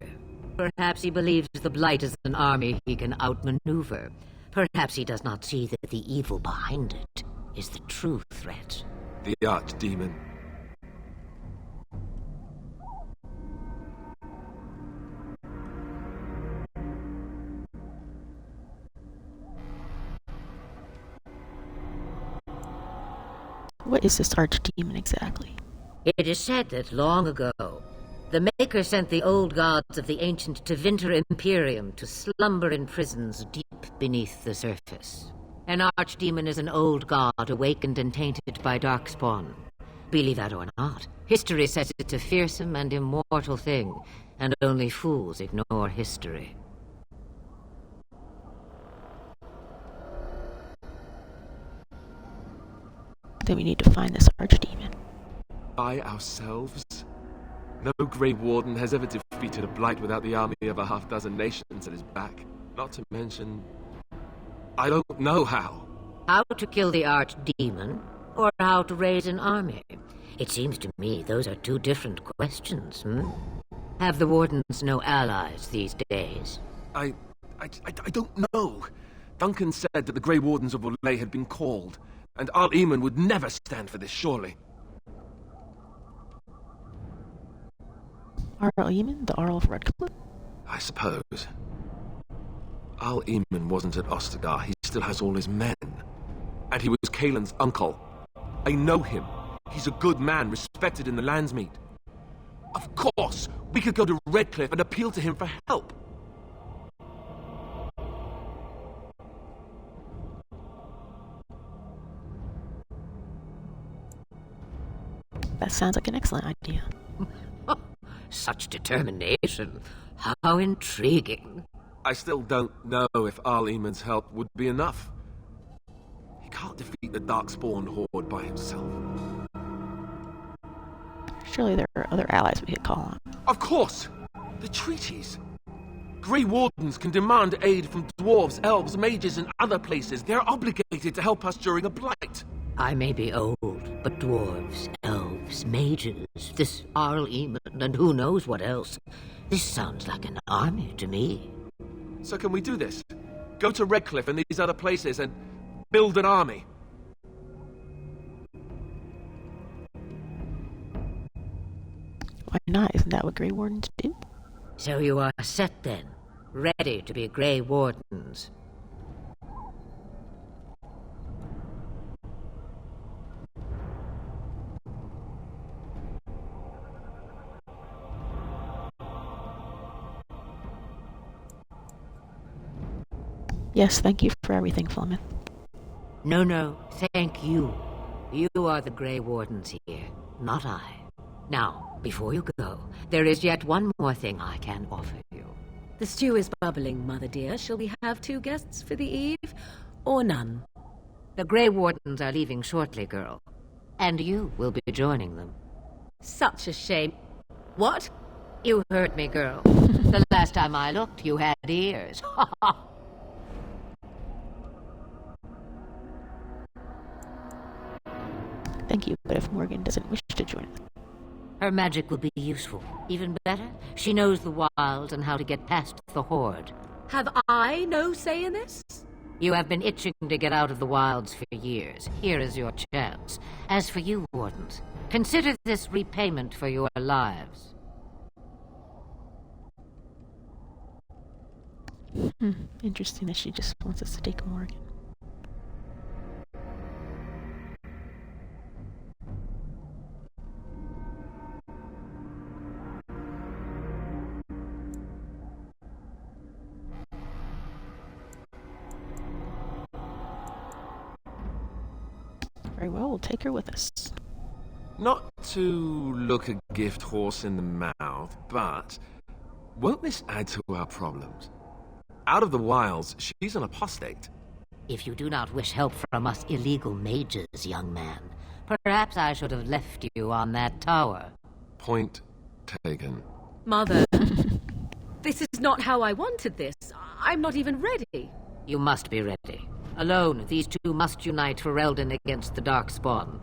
Perhaps he believes the Blight is an army he can outmaneuver. Perhaps he does not see that the evil behind it is the true threat. The Archdemon. What is this Archdemon exactly? It is said that long ago, the Maker sent the old gods of the ancient Tevinter Imperium to slumber in prisons deep beneath the surface. An Archdemon is an old god awakened and tainted by Darkspawn. Believe that or not, history says it's a fearsome and immortal thing, and only fools ignore history. Then we need to find this Archdemon. By ourselves? No Grey Warden has ever defeated a Blight without the army of a half-dozen nations at his back. Not to mention... I don't know how. How to kill the Archdemon, or how to raise an army? It seems to me those are two different questions, Have the Wardens no allies these days? I don't know. Duncan said that the Grey Wardens of Orlais had been called, and Arl Eamon would never stand for this, surely. Arl Eamon, the Arl of Redcliffe? I suppose. Arl Eamon wasn't at Ostagar. He still has all his men. And he was Caelan's uncle. I know him. He's a good man, respected in the Landsmeet. Of course, we could go to Redcliffe and appeal to him for help. That sounds like an excellent idea. Such determination. How intriguing. I still don't know if Arl Eamon's help would be enough. He can't defeat the Darkspawn horde by himself. Surely there are other allies we could call on. Of course! The treaties! Grey Wardens can demand aid from dwarves, elves, mages, and other places. They're obligated to help us during a blight. I may be old, but dwarves, elves, mages, this Arl Eamon, and who knows what else. This sounds like an army to me. So can we do this? Go to Redcliffe and these other places and build an army. Why not? Isn't that what Grey Wardens do? So you are set then, ready to be Grey Wardens. Yes, thank you for everything, Flemeth. No, thank you. You are the Grey Wardens here, not I. Now, before you go, there is yet one more thing I can offer you. The stew is bubbling, Mother dear. Shall we have 2 guests for the eve, or none? The Grey Wardens are leaving shortly, girl. And you will be joining them. Such a shame. What? You heard me, girl. The last time I looked, you had ears. Thank you, but if Morgan doesn't wish to join us... Her magic will be useful. Even better, she knows the wilds and how to get past the Horde. Have I no say in this? You have been itching to get out of the wilds for years. Here is your chance. As for you, Wardens, consider this repayment for your lives. Interesting that she just wants us to take Morgan. Very well, we'll take her with us. Not to look a gift horse in the mouth, but won't this add to our problems? Out of the wilds, she's an apostate. If you do not wish help from us illegal mages, young man, perhaps I should have left you on that tower. Point taken. Mother, this is not how I wanted this. I'm not even ready. You must be ready. Alone, these 2 must unite for Eldon against the Darkspawn.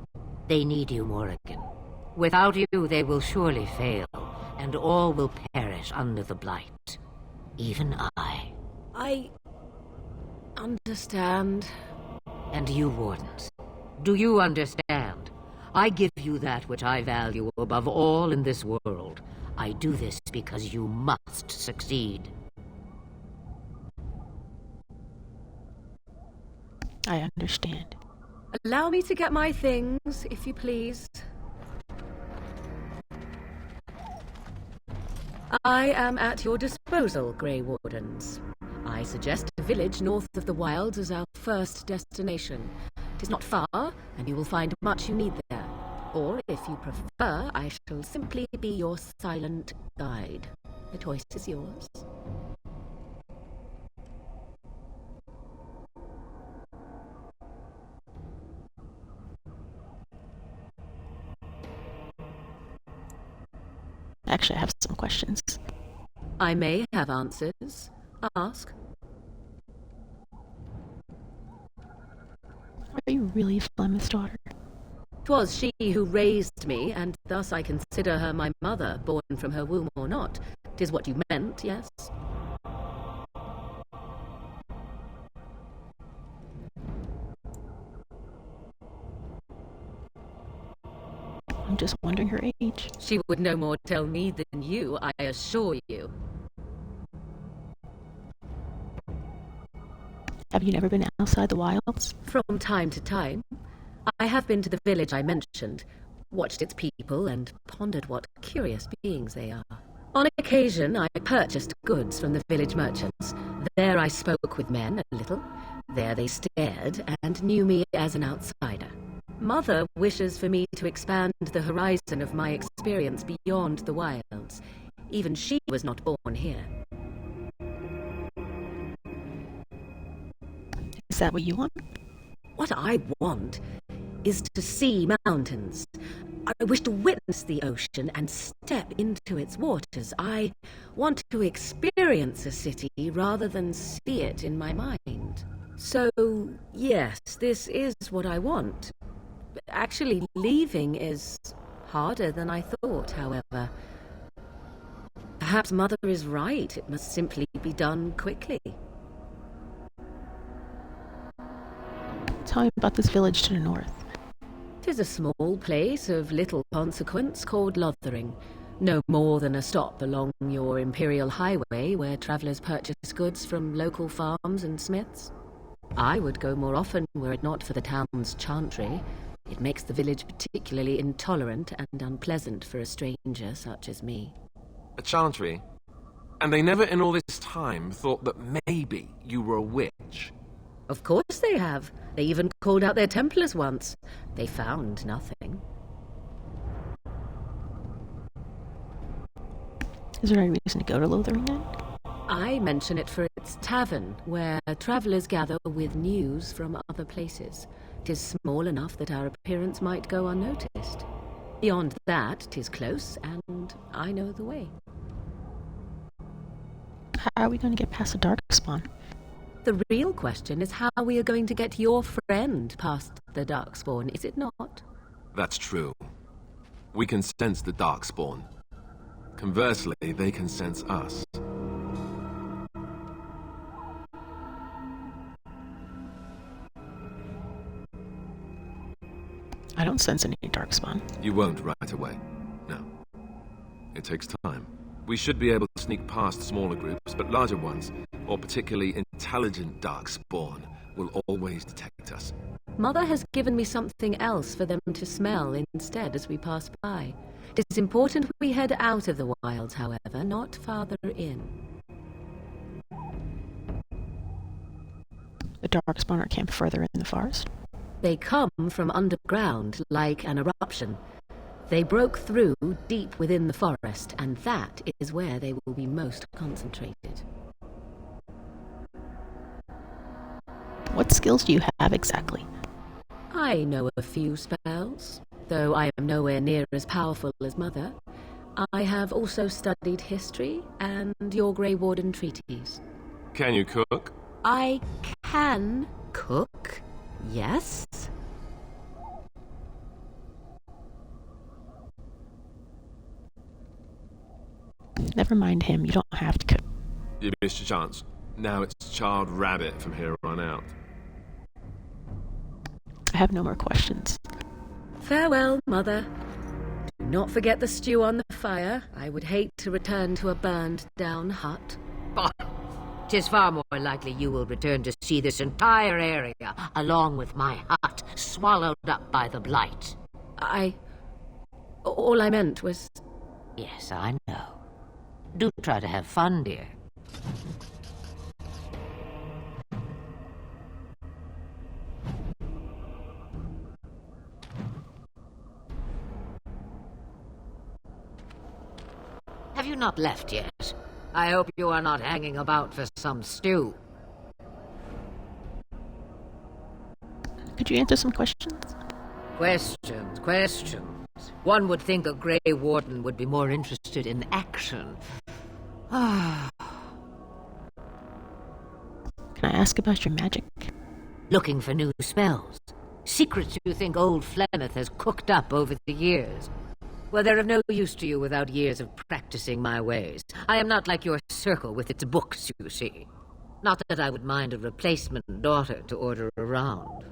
They need you, Morrigan. Without you, they will surely fail, and all will perish under the Blight. Even I. I understand. And you, Wardens, do you understand? I give you that which I value above all in this world. I do this because you must succeed. I understand. Allow me to get my things, if you please. I am at your disposal, Grey Wardens. I suggest a village north of the wilds as our first destination. It is not far, and you will find much you need there. Or, if you prefer, I shall simply be your silent guide. The choice is yours. Actually, I have some questions. I may have answers. Ask. Are you really Flemeth's daughter? 'Twas she who raised me, and thus I consider her my mother, born from her womb or not. 'Tis what you meant, yes? I'm just wondering her age. She would no more tell me than you, I assure you. Have you never been outside the wilds? From time to time. I have been to the village I mentioned, watched its people, and pondered what curious beings they are. On occasion, I purchased goods from the village merchants. There I spoke with men a little. There they stared and knew me as an outsider. Mother wishes for me to expand the horizon of my experience beyond the wilds. Even she was not born here. Is that what you want? What I want is to see mountains. I wish to witness the ocean and step into its waters. I want to experience a city rather than see it in my mind. So, yes, this is what I want. Actually, leaving is harder than I thought, however. Perhaps Mother is right. It must simply be done quickly. Tell me about this village to the north. 'Tis a small place of little consequence called Lothering. No more than a stop along your Imperial Highway where travellers purchase goods from local farms and smiths. I would go more often were it not for the town's chantry. It makes the village particularly intolerant and unpleasant for a stranger such as me. A chantry? And they never in all this time thought that maybe you were a witch? Of course they have. They even called out their Templars once. They found nothing. Is there any reason to go to Lothering then? I mention it for its tavern, where travellers gather with news from other places. 'Tis small enough that our appearance might go unnoticed. Beyond that, 'tis close, and I know the way. How are we going to get past the Darkspawn? The real question is how we are going to get your friend past the Darkspawn, is it not? That's true. We can sense the Darkspawn. Conversely, they can sense us. I don't sense any Darkspawn. You won't right away. No. It takes time. We should be able to sneak past smaller groups, but larger ones, or particularly intelligent Darkspawn, will always detect us. Mother has given me something else for them to smell instead as we pass by. It is important we head out of the wilds, however, not farther in. The Darkspawn are camped further in the forest? They come from underground, like an eruption. They broke through deep within the forest, and that is where they will be most concentrated. What skills do you have exactly? I know a few spells, though I am nowhere near as powerful as Mother. I have also studied history and your Grey Warden treaties. Can you cook? I can cook, yes. Never mind him, you don't have to cook. You missed your chance. Now it's Child Rabbit from here on out. I have no more questions. Farewell, Mother. Do not forget the stew on the fire. I would hate to return to a burned-down hut. Oh, 'tis far more likely you will return to see this entire area, along with my hut, swallowed up by the blight. All I meant was... Yes, I know. Do try to have fun, dear. Have you not left yet? I hope you are not hanging about for some stew. Could you answer some questions? Questions. One would think a Grey Warden would be more interested in action. Can I ask about your magic? Looking for new spells. Secrets you think old Flemeth has cooked up over the years. Well, they're of no use to you without years of practicing my ways. I am not like your circle with its books, you see. Not that I would mind a replacement daughter to order around.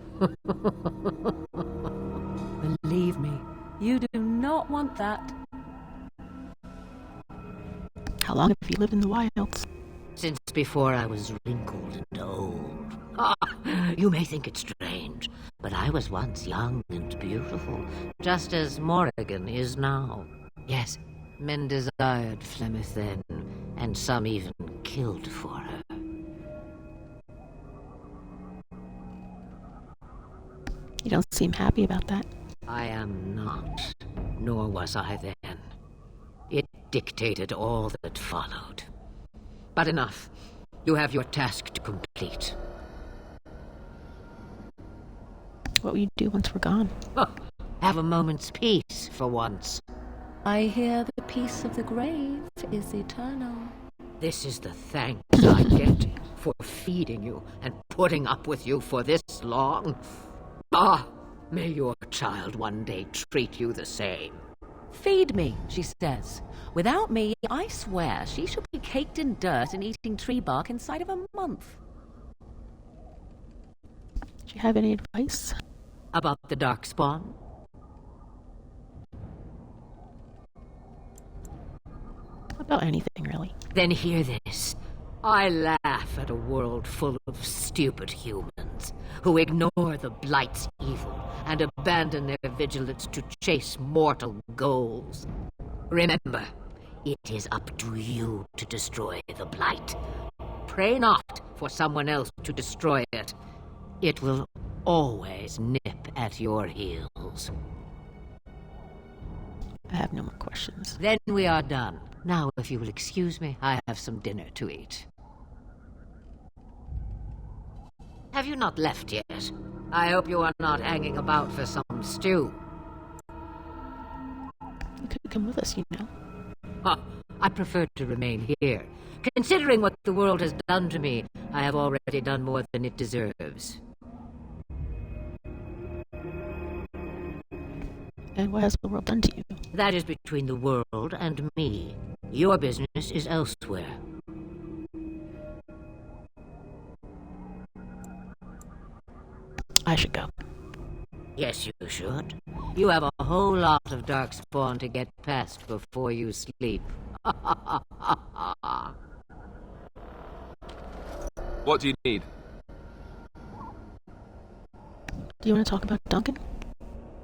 Believe me, you do not want that. How long have you lived in the wilds? Since before I was wrinkled and old. You may think it strange, but I was once young and beautiful, just as Morrigan is now. Yes, men desired Flemeth then, and some even killed for her. You don't seem happy about that. I am not, nor was I then. It dictated all that followed. But enough. You have your task to complete. What will you do once we're gone? Have a moment's peace for once. I hear the peace of the grave is eternal. This is the thanks I get for feeding you and putting up with you for this long. May your child one day treat you the same. Feed me, she says. Without me, I swear she shall be caked in dirt and eating tree bark inside of a month. Do you have any advice? About the Darkspawn? About anything, really. Then hear this. I laugh at a world full of stupid humans who ignore the Blight's evil and abandon their vigilance to chase mortal goals. Remember, it is up to you to destroy the Blight. Pray not for someone else to destroy it. It will always nip at your heels. I have no more questions. Then we are done. Now, if you will excuse me, I have some dinner to eat. Have you not left yet? I hope you are not hanging about for some stew. You could come with us, you know. I prefer to remain here. Considering what the world has done to me, I have already done more than it deserves. And what has the world done to you? That is between the world and me. Your business is elsewhere. I should go. Yes, you should. You have a whole lot of Darkspawn to get past before you sleep. What do you need? Do you want to talk about Duncan?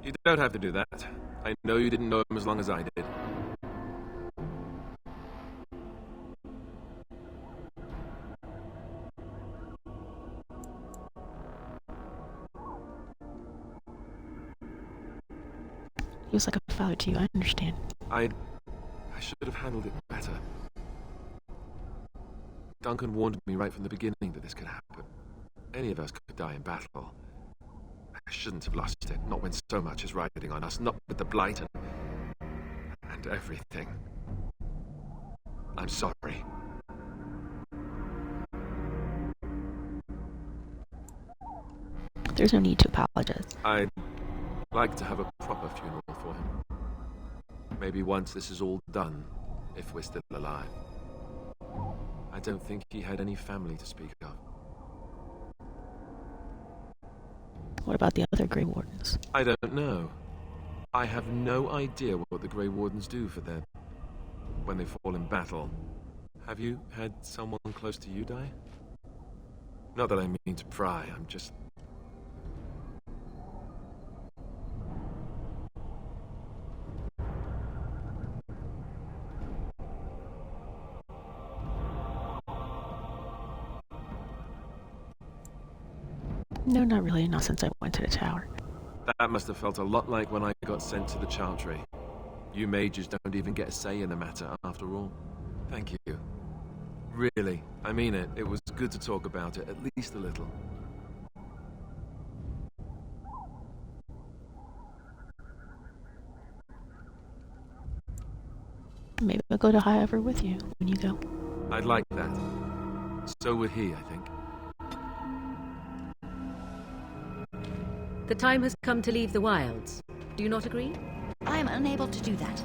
You don't have to do that. I know you didn't know him as long as I did. He was like a father to you, I understand. I should have handled it better. Duncan warned me right from the beginning that this could happen. Any of us could die in battle. I shouldn't have lost it, not when so much is riding on us, not with the Blight and everything. I'm sorry. There's no need to apologize. I'd like to have a proper funeral for him. Maybe once this is all done, if we're still alive. I don't think he had any family to speak of. What about the other Grey Wardens? I don't know. I have no idea what the Grey Wardens do for their... when they fall in battle. Have you had someone close to you die? Not that I mean to pry, I'm just... No, not really. Not since I went to the tower. That must have felt a lot like when I got sent to the Chantry. You mages don't even get a say in the matter, after all. Thank you. Really, I mean it. It was good to talk about it, at least a little. Maybe I'll go to Highover with you when you go. I'd like that. So would he, I think. The time has come to leave the wilds. Do you not agree? I am unable to do that.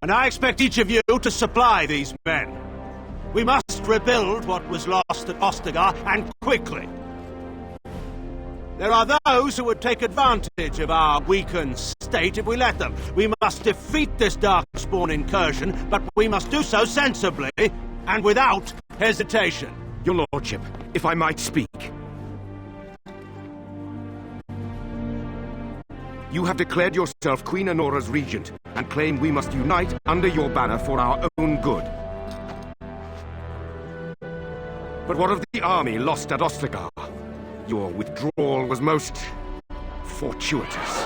And I expect each of you to supply these men. We must rebuild what was lost at Ostagar, and quickly. There are those who would take advantage of our weakened state if we let them. We must defeat this Darkspawn incursion, but we must do so sensibly and without hesitation. Your lordship, if I might speak. You have declared yourself Queen Honora's regent, and claim we must unite under your banner for our own good. But what of the army lost at Ostagar? Your withdrawal was most fortuitous.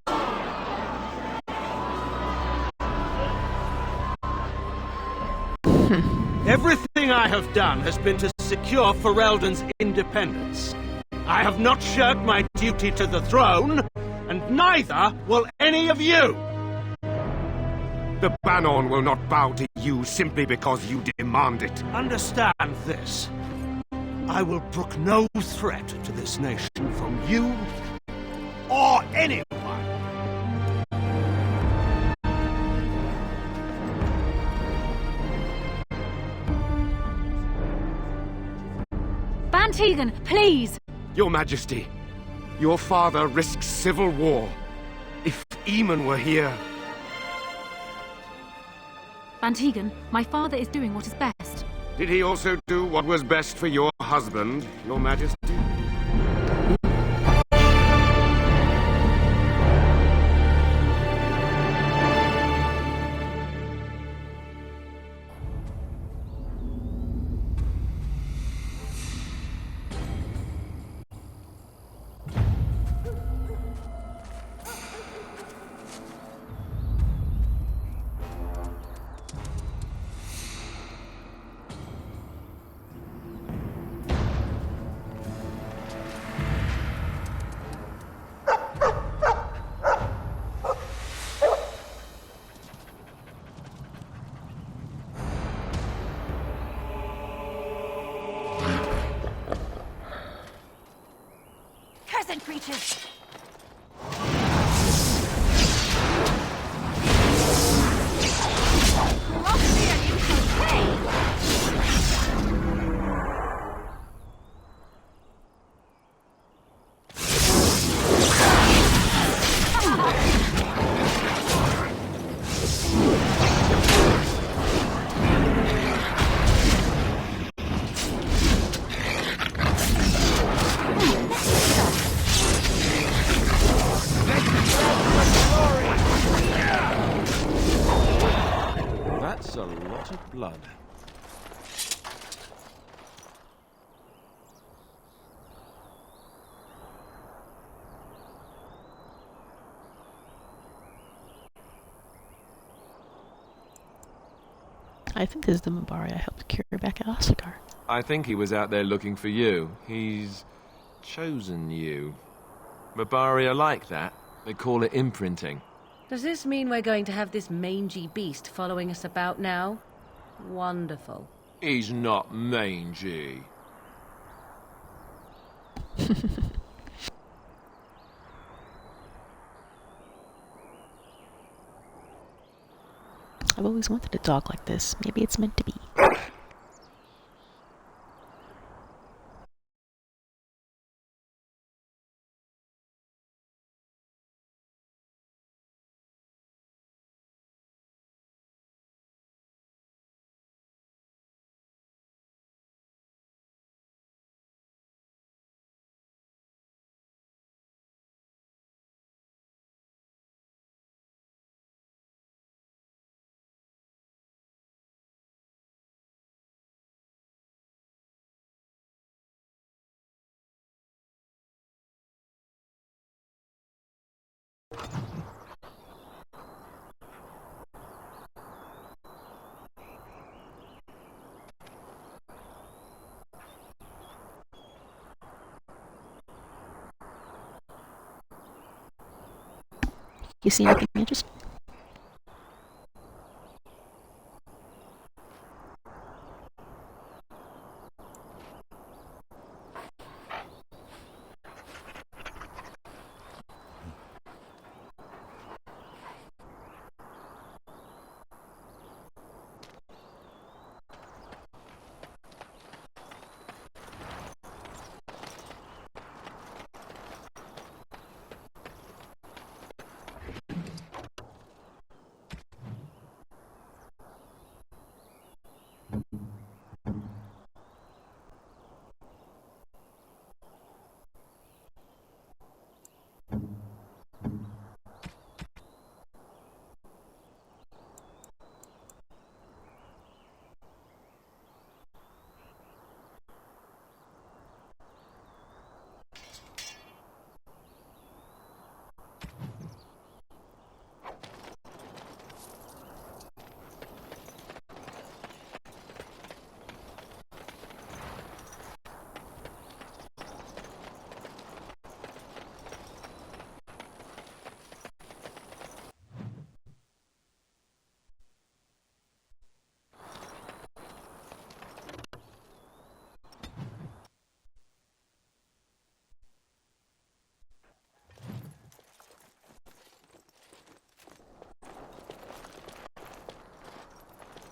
Everything I have done has been to secure Ferelden's independence. I have not shirked my duty to the throne, and neither will any of you! The Banon will not bow to you simply because you demand it. Understand this. I will brook no threat to this nation from you or anyone. Van Tegan, please! Your Majesty, your father risks civil war. If Eamon were here... Van Tegan, my father is doing what is best. Did he also do what was best for your husband, Your Majesty? Creatures! That's a lot of blood. I think this is the Mabari I helped cure back at Ostagar. I think he was out there looking for you. He's chosen you. Mabari are like that. They call it imprinting. Does this mean we're going to have this mangy beast following us about now? Wonderful. He's not mangy. I've always wanted a dog like this. Maybe it's meant to be. You see anything interesting?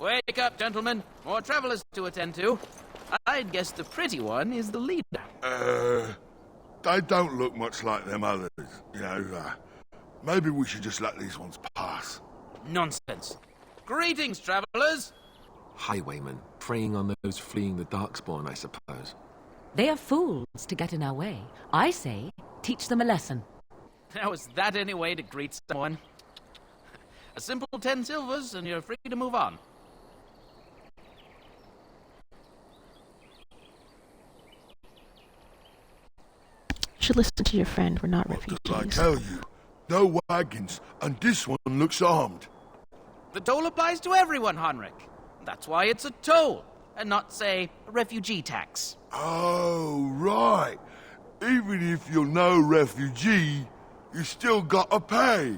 Wake up, gentlemen. More travelers to attend to. I'd guess the pretty one is the leader. They don't look much like them others, you know. Maybe we should just let these ones pass. Nonsense. Greetings, travelers. Highwaymen, preying on those fleeing the Darkspawn, I suppose. They are fools to get in our way. I say, teach them a lesson. Now, is that any way to greet someone? A simple 10 silvers, and you're free to move on. You should listen to your friend. We're not refugees. I tell you, no wagons, and this one looks armed. The toll applies to everyone, Henrik. That's why it's a toll, and not, say, a refugee tax. Oh, right. Even if you're no refugee, you still gotta pay.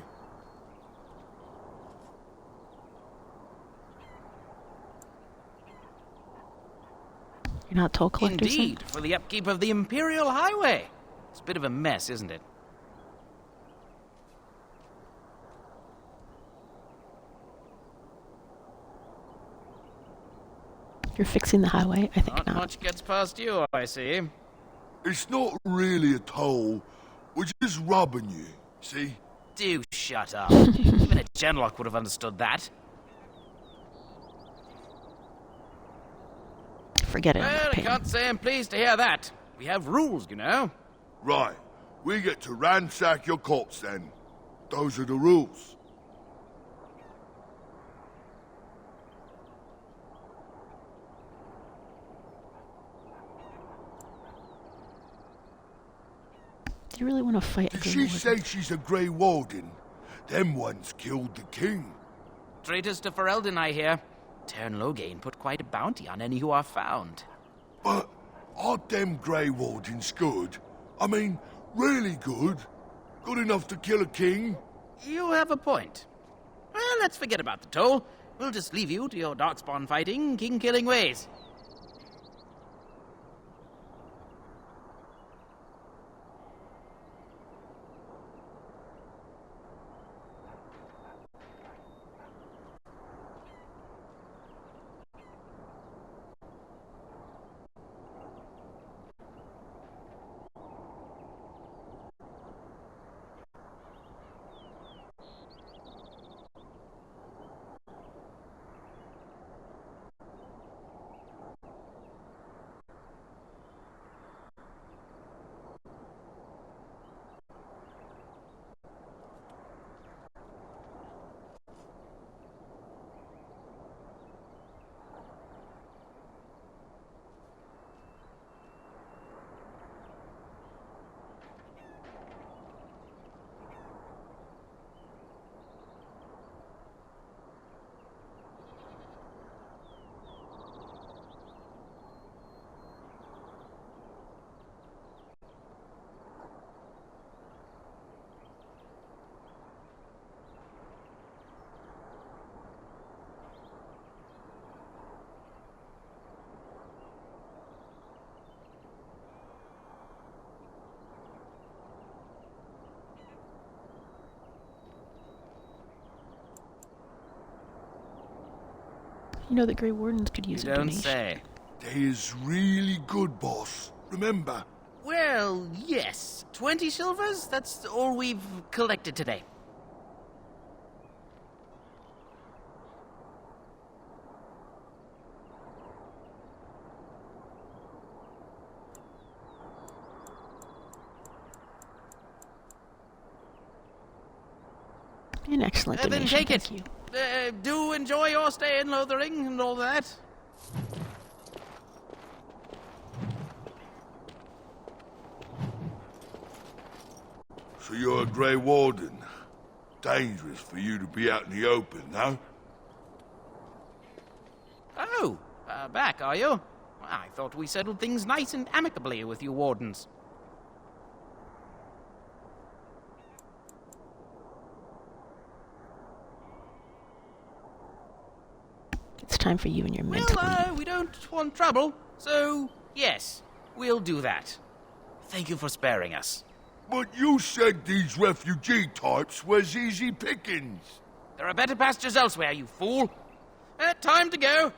You're not toll collectors? Indeed, for the upkeep of the Imperial Highway. It's a bit of a mess, isn't it? You're fixing the highway? I think Not much gets past you, I see. It's not really a toll. We're just robbing you, see? Do shut up. Even a Genlock would have understood that. Forget it. Well, I can't say I'm pleased to hear that. We have rules, you know. Right. We get to ransack your corpse then. Those are the rules. Do you really want to fight a Did Grey she Warden? say she's a Grey Warden? Them ones killed the king. Traitors to Ferelden, I hear. Tern Loghain put quite a bounty on any who are found. But aren't them Grey Wardens good? I mean, really good? Good enough to kill a king? You have a point. Well, let's forget about the toll. We'll just leave you to your darkspawn fighting, king-killing ways. You know the Grey Wardens could use a Don't donation. say. They is really good, boss. Remember? Well, yes. 20 silvers? That's all we've collected today. An excellent Then donation, take it. thank you. Do enjoy your stay in Lothering and all that. So you're a Grey Warden. Dangerous for you to be out in the open, no? Oh, back, are you? I thought we settled things nice and amicably with you wardens. It's time for you and your men to leave. Well, we don't want trouble, so yes, we'll do that. Thank you for sparing us. But you said these refugee types was easy pickings. There are better pastures elsewhere, you fool. Time to go.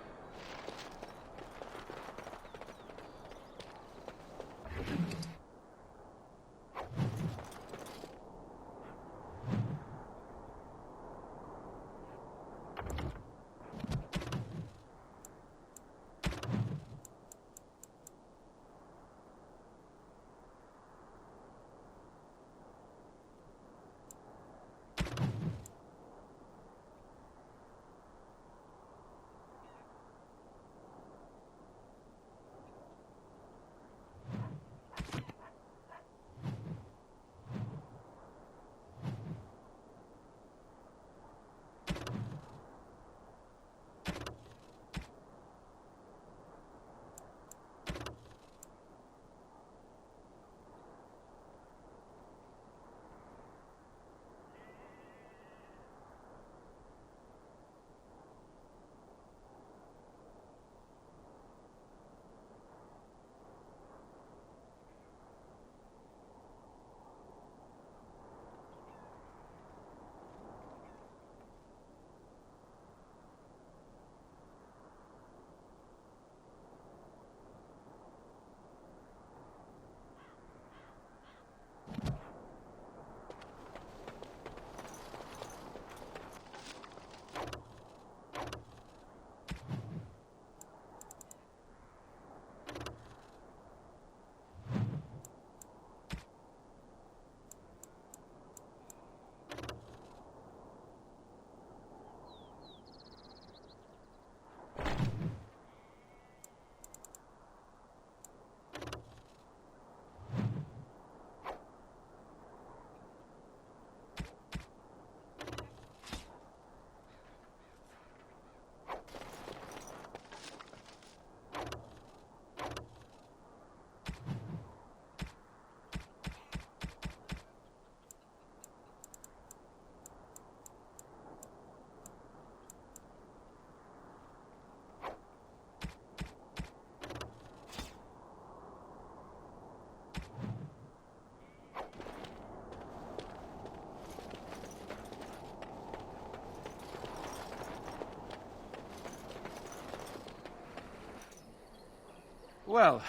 Well,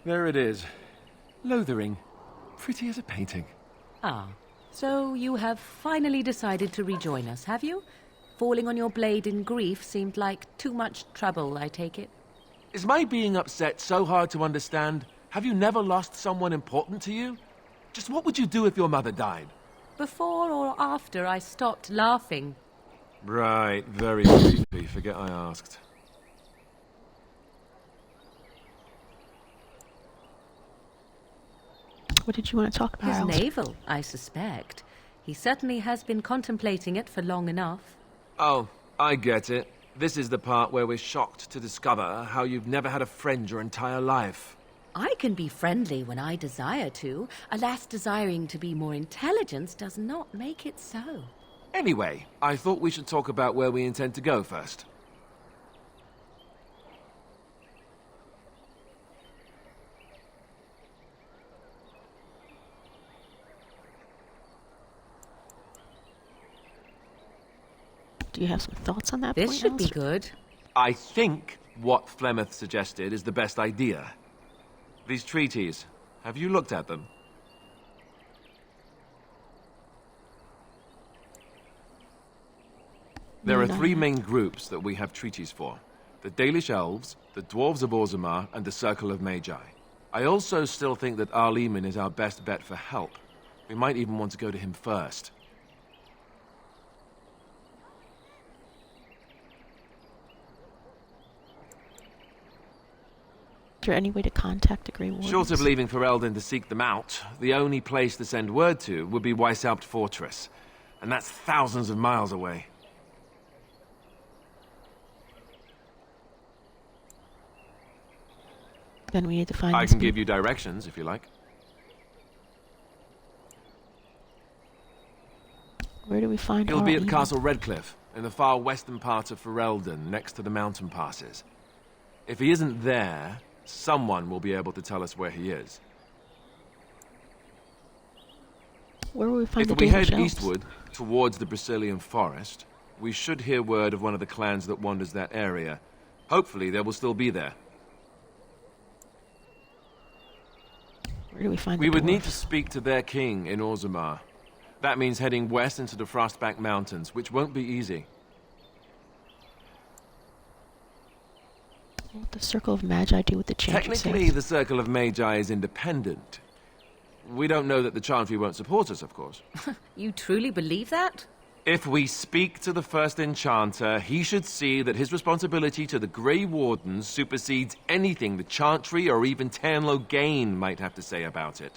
there it is. Lothering. Pretty as a painting. Ah, so you have finally decided to rejoin us, have you? Falling on your blade in grief seemed like too much trouble, I take it. Is my being upset so hard to understand? Have you never lost someone important to you? Just what would you do if your mother died? Before or after I stopped laughing? Right, very creepy. Forget I asked. What did you want to talk about? His navel, I suspect. He certainly has been contemplating it for long enough. Oh, I get it. This is the part where we're shocked to discover how you've never had a friend your entire life. I can be friendly when I desire to. Alas, desiring to be more intelligent does not make it so. Anyway, I thought we should talk about where we intend to go first. Do you have some thoughts on that? This should be good. I think what Flemeth suggested is the best idea. These treaties, have you looked at them? There are three main groups that we have treaties for. The Dalish Elves, the Dwarves of Orzammar, and the Circle of Magi. I also still think that Arleman is our best bet for help. We might even want to go to him first. Is there any way to contact the Grey Wardens? Short of leaving for Eldon to seek them out, the only place to send word to would be Weishaupt Fortress. And that's thousands of miles away. Then we need to find I can give you directions, if you like. Where do we find He'll be at Arleman? Castle Redcliffe, in the far western part of Ferelden, next to the mountain passes. If he isn't there, someone will be able to tell us where he is. Where will we find the If we Dalish head Elves? eastward, towards the Brazilian forest, We should hear word of one of the clans that wanders that area. Hopefully they will still be there. Where do we find We the would need to dwarves? speak to their king in Orzammar. That means heading west into the Frostback Mountains, which won't be easy. What the Circle of Magi do with the Chantry Technically, the Circle of Magi is independent. We don't know that the Chantry won't support us, of course. You truly believe that? If we speak to the first Enchanter, he should see that his responsibility to the Grey Wardens supersedes anything the Chantry or even Tanlo Gain might have to say about it.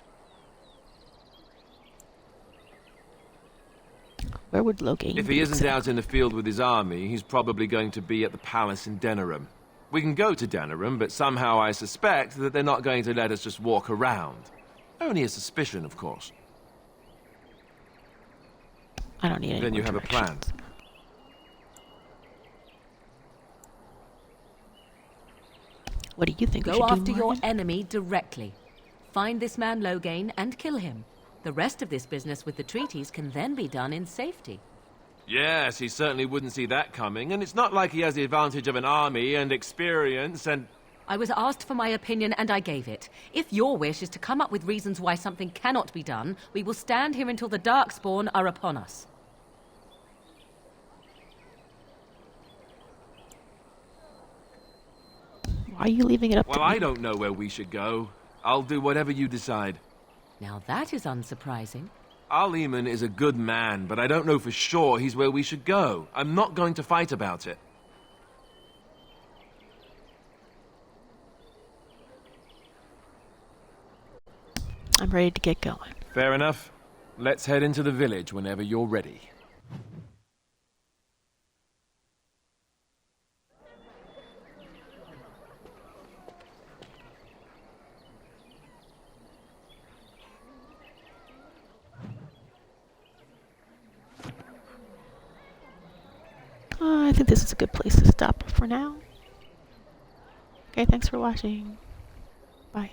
Where would Logain If be he isn't exactly? out in the field with his army, he's probably going to be at the palace in Denerim. We can go to Denerim, but somehow I suspect that they're not going to let us just walk around. Only a suspicion, of course. I don't need any Then you more have a plan. directions. What do you think we Go should after do, your Morgan? enemy directly. Find this man Logain and kill him. The rest of this business with the treaties can then be done in safety. Yes, he certainly wouldn't see that coming, and it's not like he has the advantage of an army and experience and... I was asked for my opinion and I gave it. If your wish is to come up with reasons why something cannot be done, we will stand here until the Darkspawn are upon us. Why are you leaving it up Well, to me? I don't know where we should go. I'll do whatever you decide. Now that is unsurprising. Al-Eman is a good man, but I don't know for sure he's where we should go. I'm not going to fight about it. I'm ready to get going. Fair enough. Let's head into the village whenever you're ready. I think this is a good place to stop for now. Okay, thanks for watching. Bye.